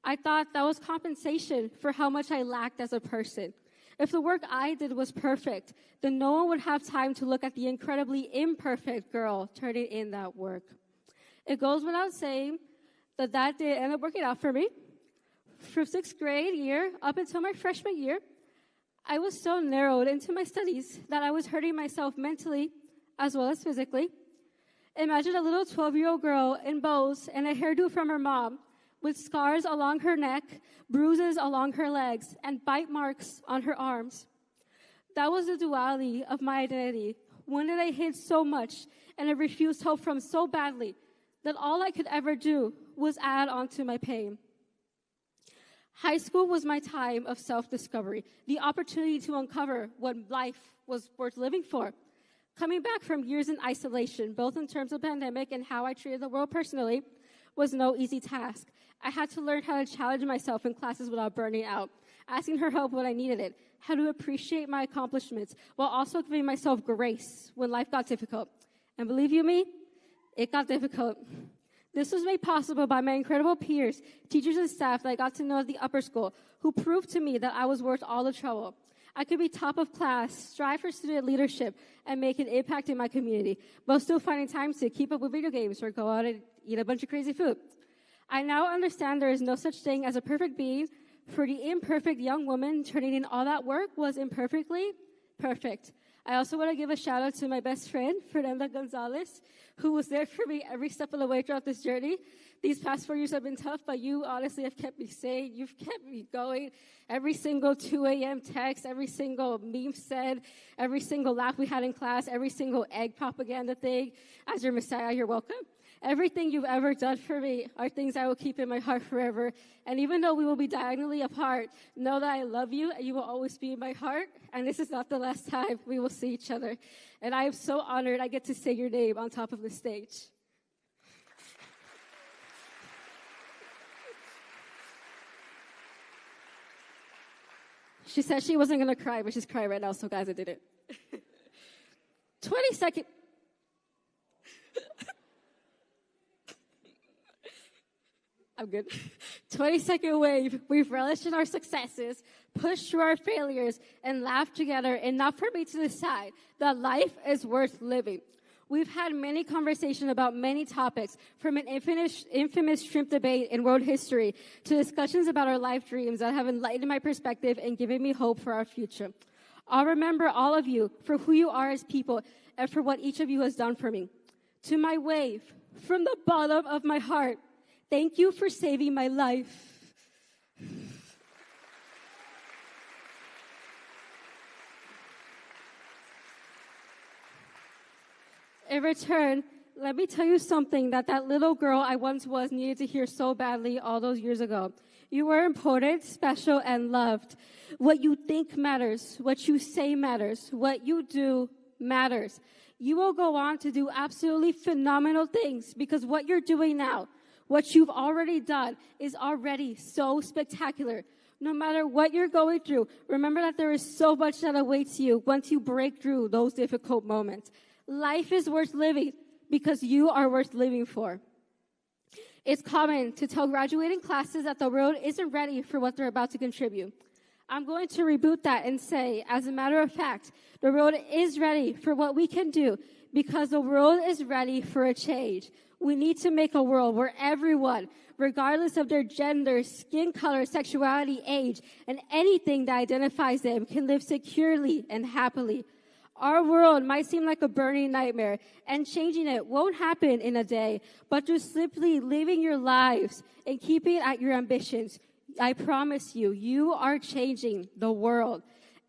I thought that was compensation for how much I lacked as a person. If the work I did was perfect, then no one would have time to look at the incredibly imperfect girl turning in that work. It goes without saying that did end up working out for me. From 6th grade year up until my freshman year, I was so narrowed into my studies that I was hurting myself mentally as well as physically. Imagine a little 12-year-old girl in bows and a hairdo from her mom, with scars along her neck, bruises along her legs, and bite marks on her arms. That was the duality of my identity, one that I hid so much and I refused hope from so badly that all I could ever do was add on to my pain. High school was my time of self-discovery, the opportunity to uncover what life was worth living for. Coming back from years in isolation, both in terms of pandemic and how I treated the world personally, was no easy task. I had to learn how to challenge myself in classes without burning out, asking for help when I needed it, how to appreciate my accomplishments while also giving myself grace when life got difficult. And believe you me, it got difficult. This was made possible by my incredible peers, teachers, and staff that I got to know at the upper school, who proved to me that I was worth all the trouble. I could be top of class, strive for student leadership, and make an impact in my community, while still finding time to keep up with video games or go out and eat a bunch of crazy food. I now understand there is no such thing as a perfect being. For the imperfect young woman, turning in all that work was imperfectly perfect. I also want to give a shout out to my best friend, Fernanda Gonzalez, who was there for me every step of the way throughout this journey. These past 4 years have been tough, but you honestly have kept me sane. You've kept me going. Every single 2 a.m. text, every single meme said, every single laugh we had in class, every single egg propaganda thing. As your Messiah, you're welcome. Everything you've ever done for me are things I will keep in my heart forever. And even though we will be diagonally apart, know that I love you and you will always be in my heart. And this is not the last time we will see each other. And I am so honored I get to say your name on top of the stage. She said she wasn't going to cry, but she's crying right now. So guys, I did it. 22nd. I'm good. 22nd wave. We've relished in our successes, pushed through our failures, and laughed together enough for me to decide that life is worth living. We've had many conversations about many topics, from an infamous shrimp debate in world history to discussions about our life dreams that have enlightened my perspective and given me hope for our future. I'll remember all of you for who you are as people and for what each of you has done for me. To my wave, from the bottom of my heart, thank you for saving my life. In return, let me tell you something that little girl I once was needed to hear so badly all those years ago. You were important, special, and loved. What you think matters. What you say matters. What you do matters. You will go on to do absolutely phenomenal things because what you're doing now, what you've already done, is already so spectacular. No matter what you're going through, remember that there is so much that awaits you once you break through those difficult moments. Life is worth living because you are worth living for. It's common to tell graduating classes that the world isn't ready for what they're about to contribute. I'm going to reboot that and say, as a matter of fact, the world is ready for what we can do because the world is ready for a change. We need to make a world where everyone, regardless of their gender, skin color, sexuality, age, and anything that identifies them, can live securely and happily. Our world might seem like a burning nightmare, and changing it won't happen in a day, but just simply living your lives and keeping at your ambitions. I promise you, you are changing the world.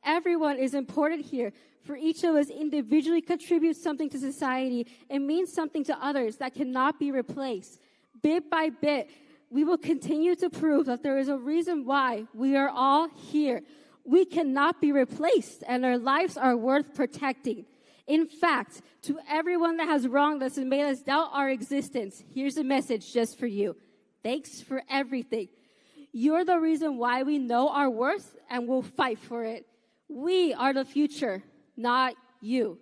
Everyone is important here. For each of us individually contributes something to society and means something to others that cannot be replaced. Bit by bit, we will continue to prove that there is a reason why we are all here. We cannot be replaced, and our lives are worth protecting. In fact, to everyone that has wronged us and made us doubt our existence, here's a message just for you. Thanks for everything. You're the reason why we know our worth and will fight for it. We are the future, not you.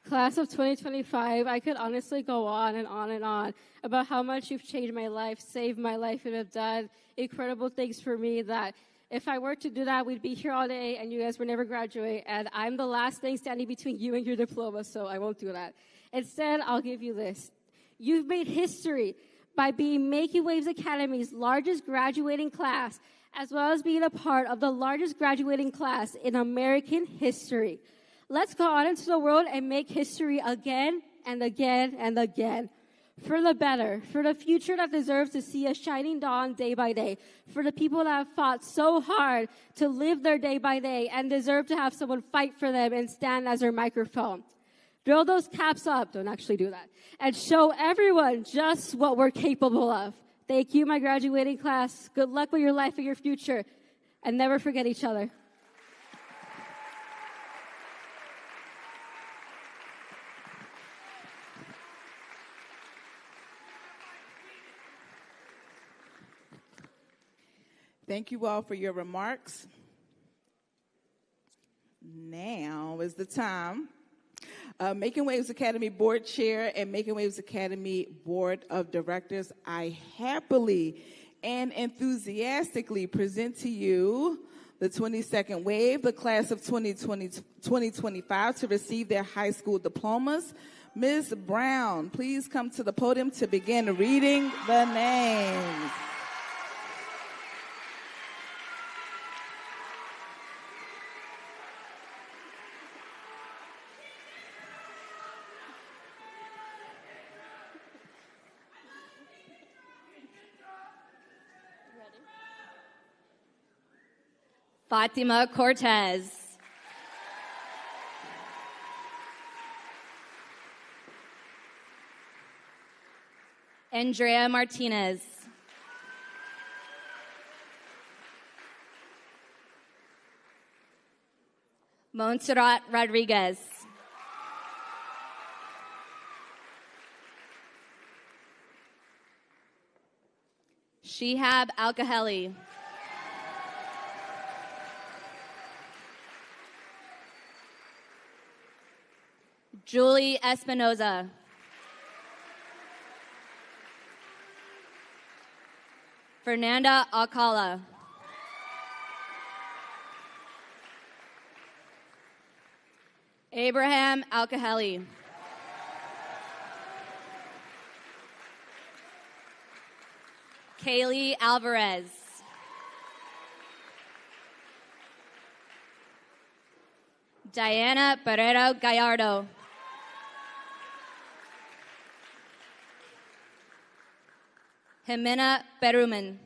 Class of 2025, I could honestly go on and on and on about how much you've changed my life, saved my life, and have done incredible things for me that if I were to do that, we'd be here all day and you guys would never graduate. And I'm the last thing standing between you and your diploma, so I won't do that. Instead, I'll give you this. You've made history by being Making Waves Academy's largest graduating class, as well as being a part of the largest graduating class in American history. Let's go out into the world and make history again and again and again. For the better, for the future that deserves to see a shining dawn day by day, for the people that have fought so hard to live their day by day and deserve to have someone fight for them and stand as their microphone. Throw those caps up, don't actually do that, and show everyone just what we're capable of. Thank you, my graduating class. Good luck with your life and your future, and never forget each other. Thank you all for your remarks. Now is the time. Making Waves Academy Board Chair and Making Waves Academy Board of Directors, I happily and enthusiastically present to you the 22nd Wave, the class of 2025 to receive their high school diplomas. Ms. Brown, please come to the podium to begin reading the names. Fatima Cortez. Andrea Martinez. Montserrat Rodriguez. Shihab Al-Kaheli. Julie Espinoza. Fernanda Alcala. Abraham Al-Kaheli. Kaylee Alvarez. Diana Barrero Gallardo. Jimena Berumen.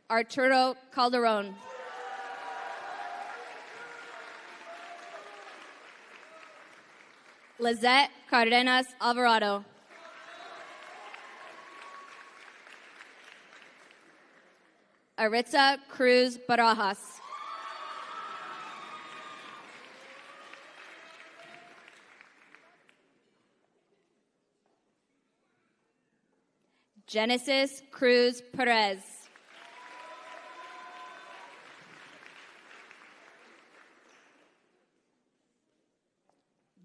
Arturo Calderon. Lizette Cardenas Alvarado. Aritza Cruz Barajas. Genesis Cruz Perez.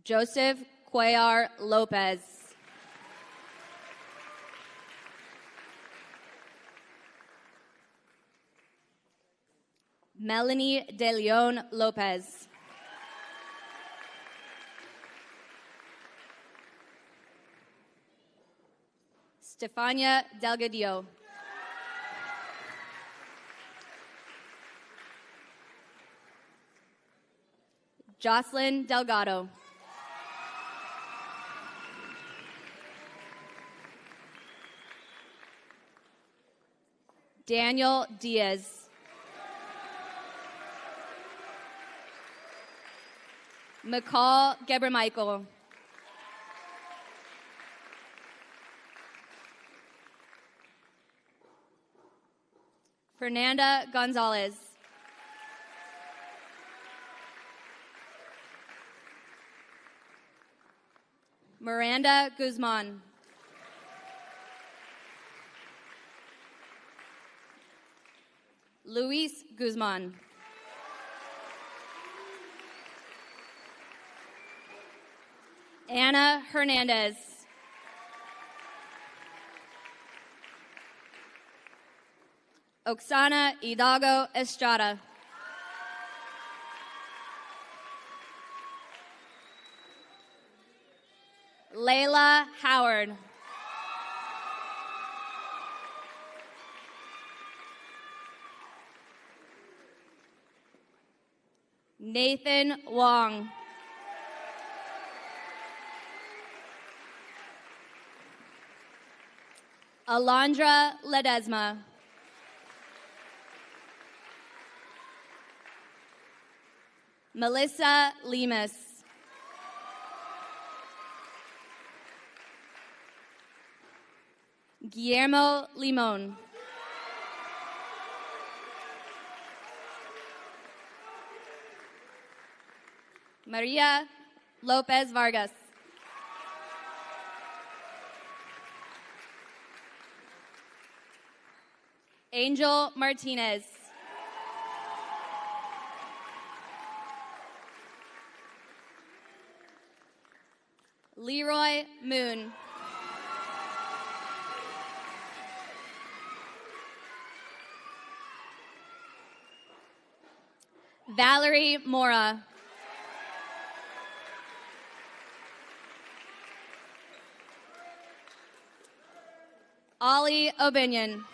Joseph Cuellar Lopez. Melanie De Leon Lopez. Stefania Delgadillo. Jocelyn Delgado. Daniel Diaz. McCall Gebremichael. Fernanda Gonzalez. Miranda Guzman. Luis Guzman. Anna Hernandez. Oksana Hidalgo Estrada. Layla Howard. Nathan Wong. Alondra Ledesma. Melissa Lemus. Guillermo Limon. Maria Lopez Vargas. Angel Martinez. Leroy Moon. Valerie Mora. Ollie O'Binion.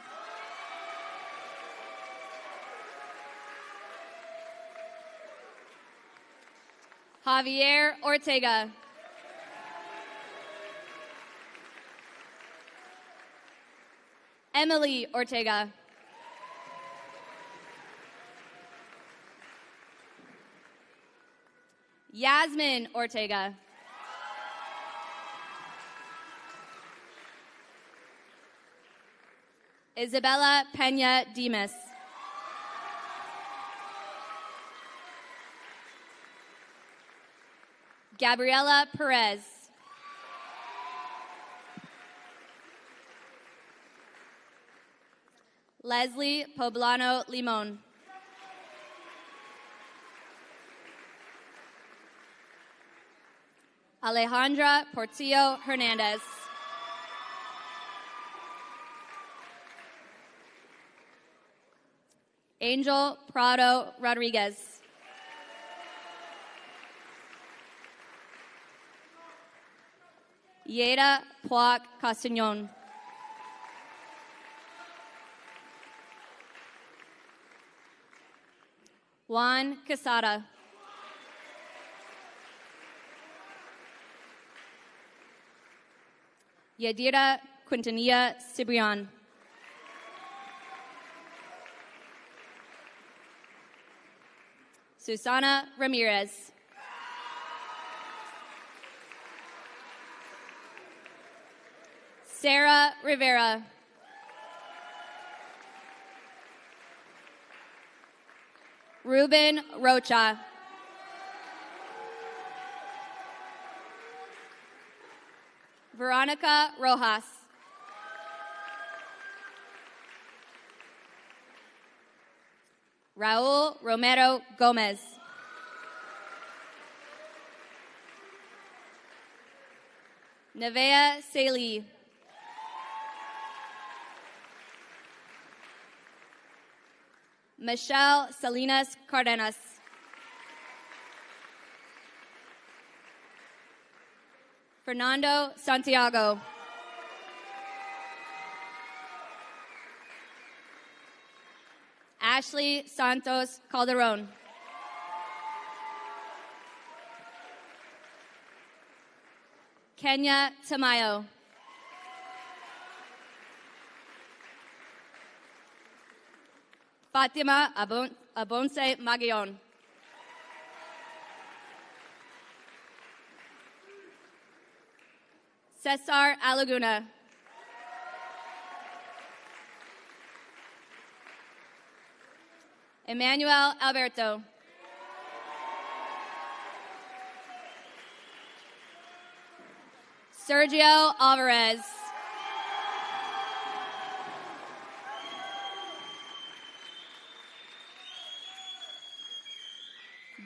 Javier Ortega. Emily Ortega. Yasmin Ortega. Isabella Pena Dimas. Gabriela Perez. Leslie Poblano Limon. Alejandra Portillo Hernandez. Angel Prado Rodriguez. Yeda Puac Castañon. Juan Quesada. Yadira Quintanilla Cibrian. Susana Ramirez. Sarah Rivera. Ruben Rocha. Veronica Rojas. Raul Romero Gomez. Nevea Saley. Michelle Salinas Cardenas. Fernando Santiago. Ashley Santos Calderon. Kenya Tamayo. Fatima Abonse Magayon. Cesar Alaguna. Emmanuel Alberto. Sergio Alvarez.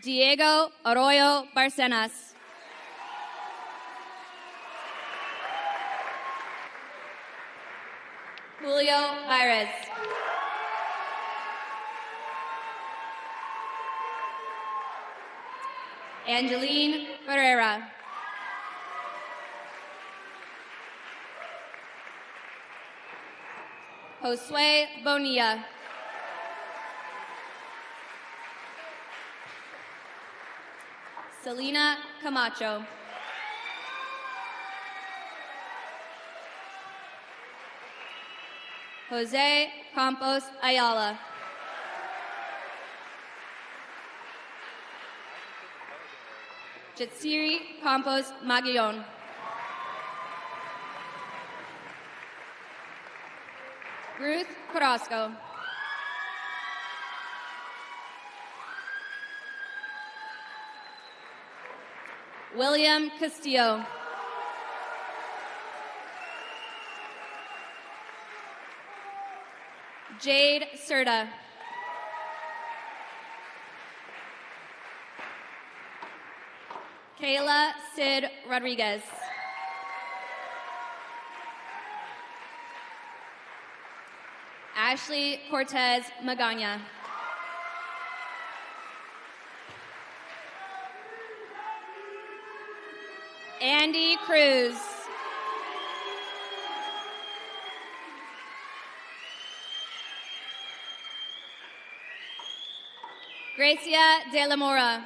Diego Arroyo Barcenas. Julio Vires. Angeline Ferreira. Josue Bonilla. Selena Camacho. Jose Campos Ayala. Jetsiri Campos Magallon. Ruth Carrasco. William Castillo. Jade Serta. Kayla Sid Rodriguez. Ashley Cortez Magana. Andy Cruz. Gracia de la Mora.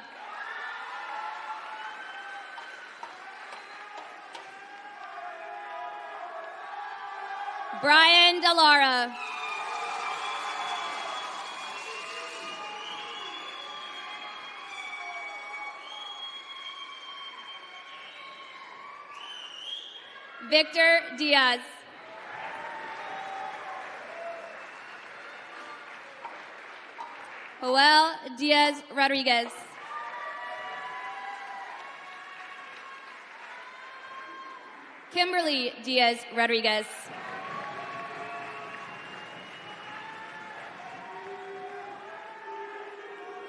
Brian Delara. Victor Diaz. Joel Diaz Rodriguez. Kimberly Diaz Rodriguez.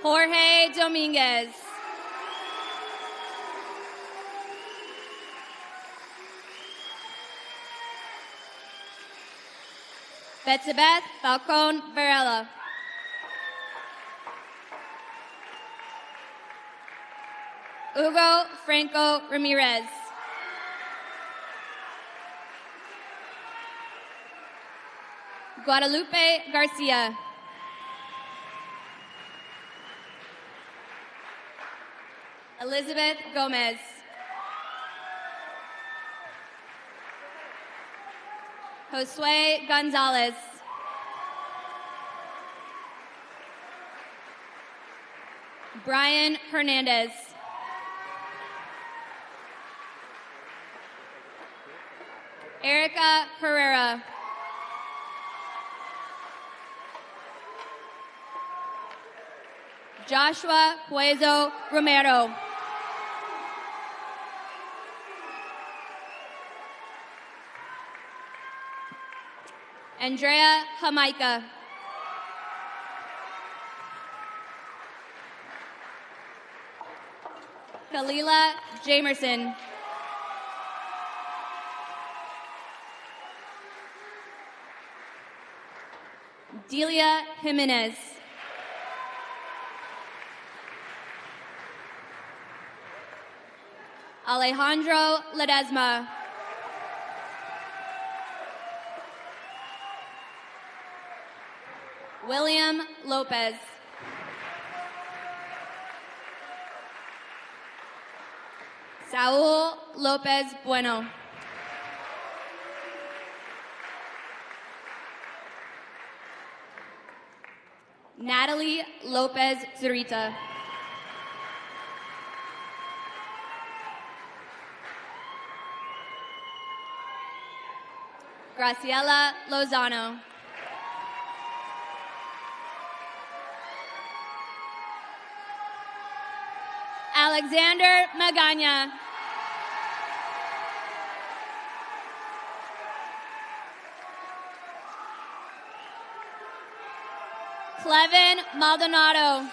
Jorge Dominguez. Betsabeth Falcon Varela. Hugo Franco Ramirez. Guadalupe Garcia. Elizabeth Gomez. Josue Gonzalez. Brian Hernandez. Erica Herrera. Joshua Puezo Romero. Andrea Jamaica. Kalila Jamerson. Delia Jimenez. Alejandro Ledesma. William Lopez. Saul Lopez Bueno. Natalie Lopez Zurita. Graciela Lozano. Alexander Magana. Clevin Maldonado.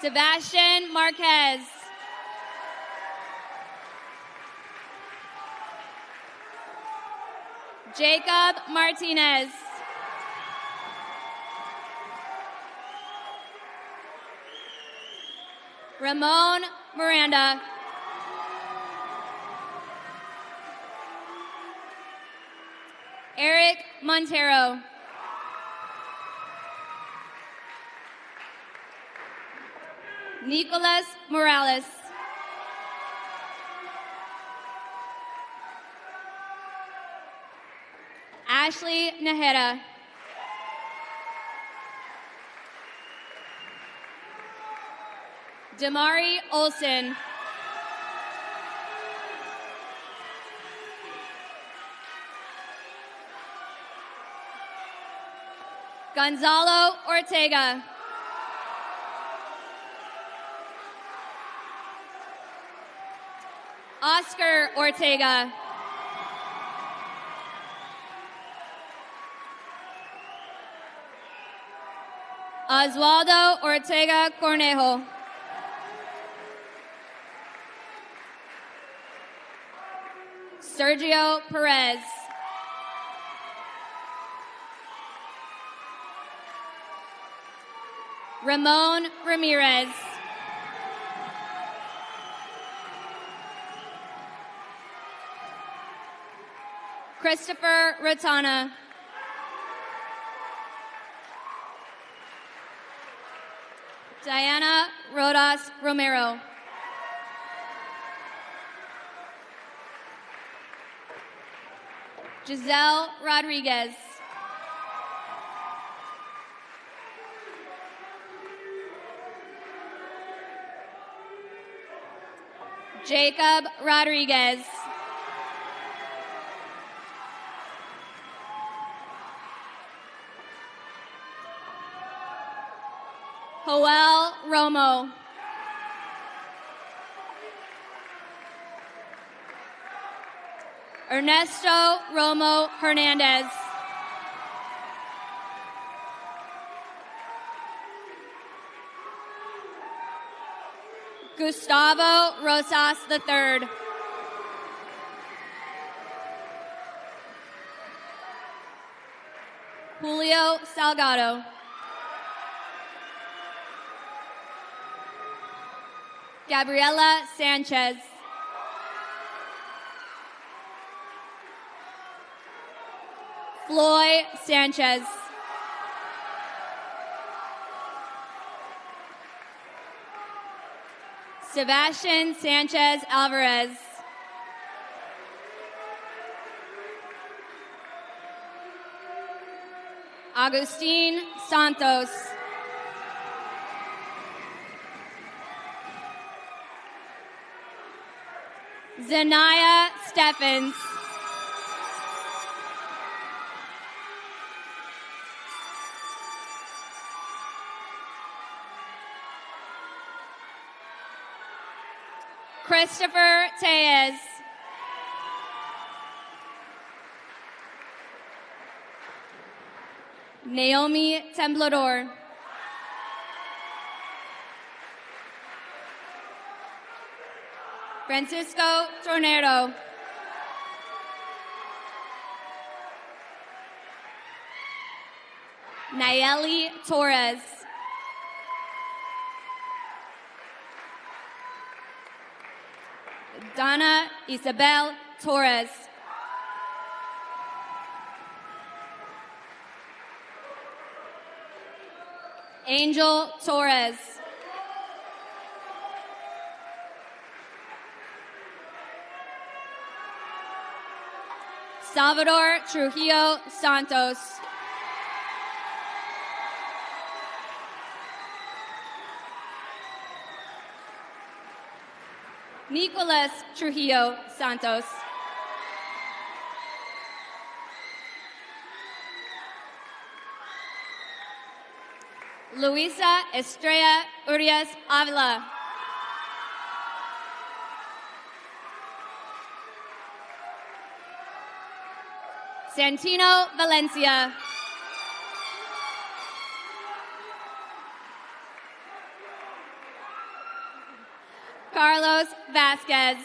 Sebastian Marquez. Jacob Martinez. Ramon Miranda. Eric Montero. Nicolas Morales. Ashley Nahera. Damari Olson. Gonzalo Ortega. Oscar Ortega. Oswaldo Ortega Cornejo. Sergio Perez. Ramon Ramirez. Christopher Rotana. Diana Rodas Romero. Giselle Rodriguez. Jacob Rodriguez. Joel Romo. Ernesto Romo Hernandez. Gustavo Rosas III. Julio Salgado. Gabriela Sanchez. Floyd Sanchez. Sebastian Sanchez Alvarez. Agustin Santos. Zanaya Steffens. Christopher Tellez. Naomi Temblador. Francisco Tornero. Nayeli Torres. Donna Isabel Torres. Angel Torres. Salvador Trujillo Santos. Nicolas Trujillo Santos. Luisa Estrella Urias Avila. Santino Valencia. Carlos Vasquez.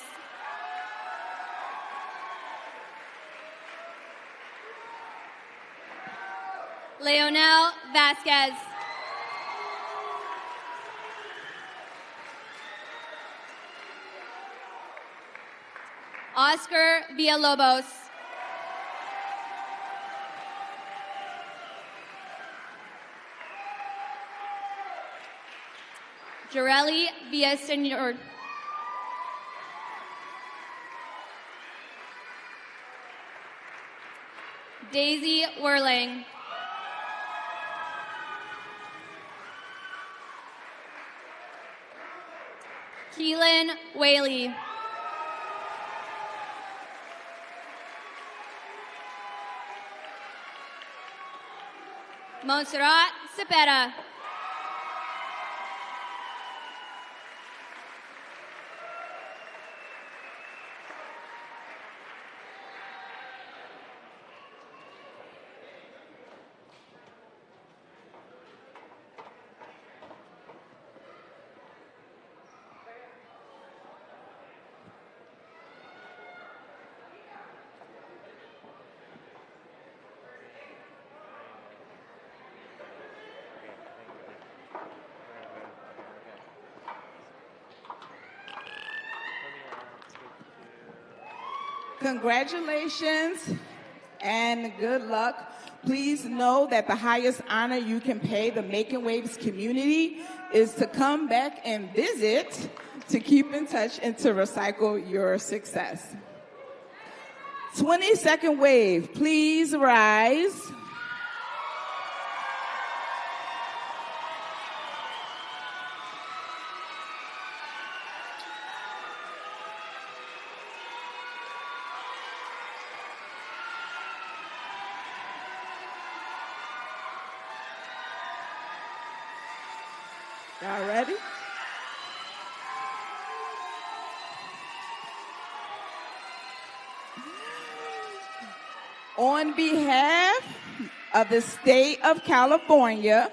Leonel Vasquez. Oscar Villalobos. Jareli Villasenor. Daisy Whirling. Keelan Whaley. Montserrat Cepeda. Congratulations and good luck. Please know that the highest honor you can pay the Making Waves community is to come back and visit, to keep in touch, and to recycle your success. 22nd wave, please rise. Y'all ready? On behalf of the state of California,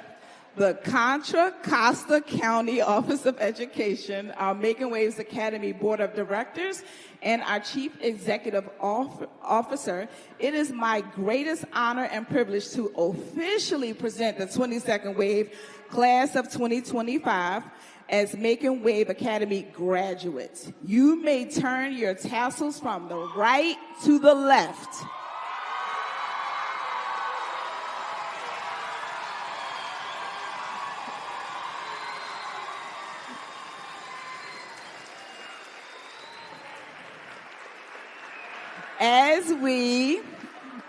the Contra Costa County Office of Education, our Making Waves Academy Board of Directors, and our Chief Executive Officer, it is my greatest honor and privilege to officially present the 22nd Wave Class of 2025 as Making Wave Academy graduates. You may turn your tassels from the right to the left. As we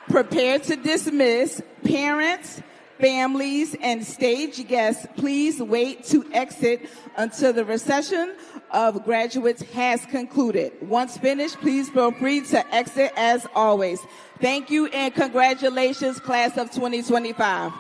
prepare to dismiss, parents, families, and stage guests, please wait to exit until the recession of graduates has concluded. Once finished, please feel free to exit as always. Thank you and congratulations, class of 2025.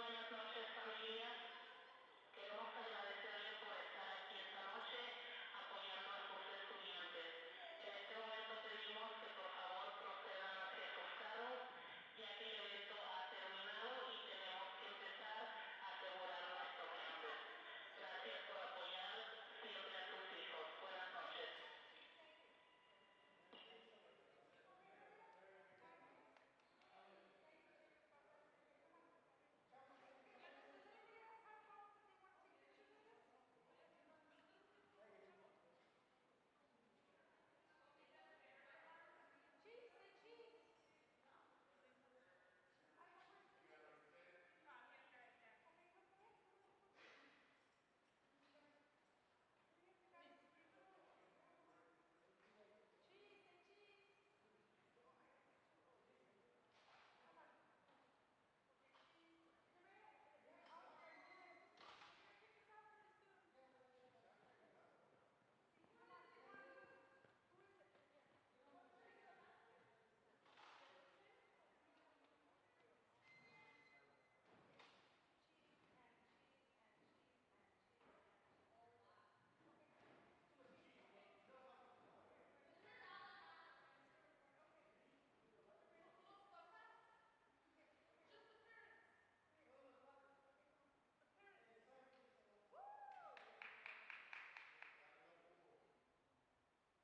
buenas noches, familia.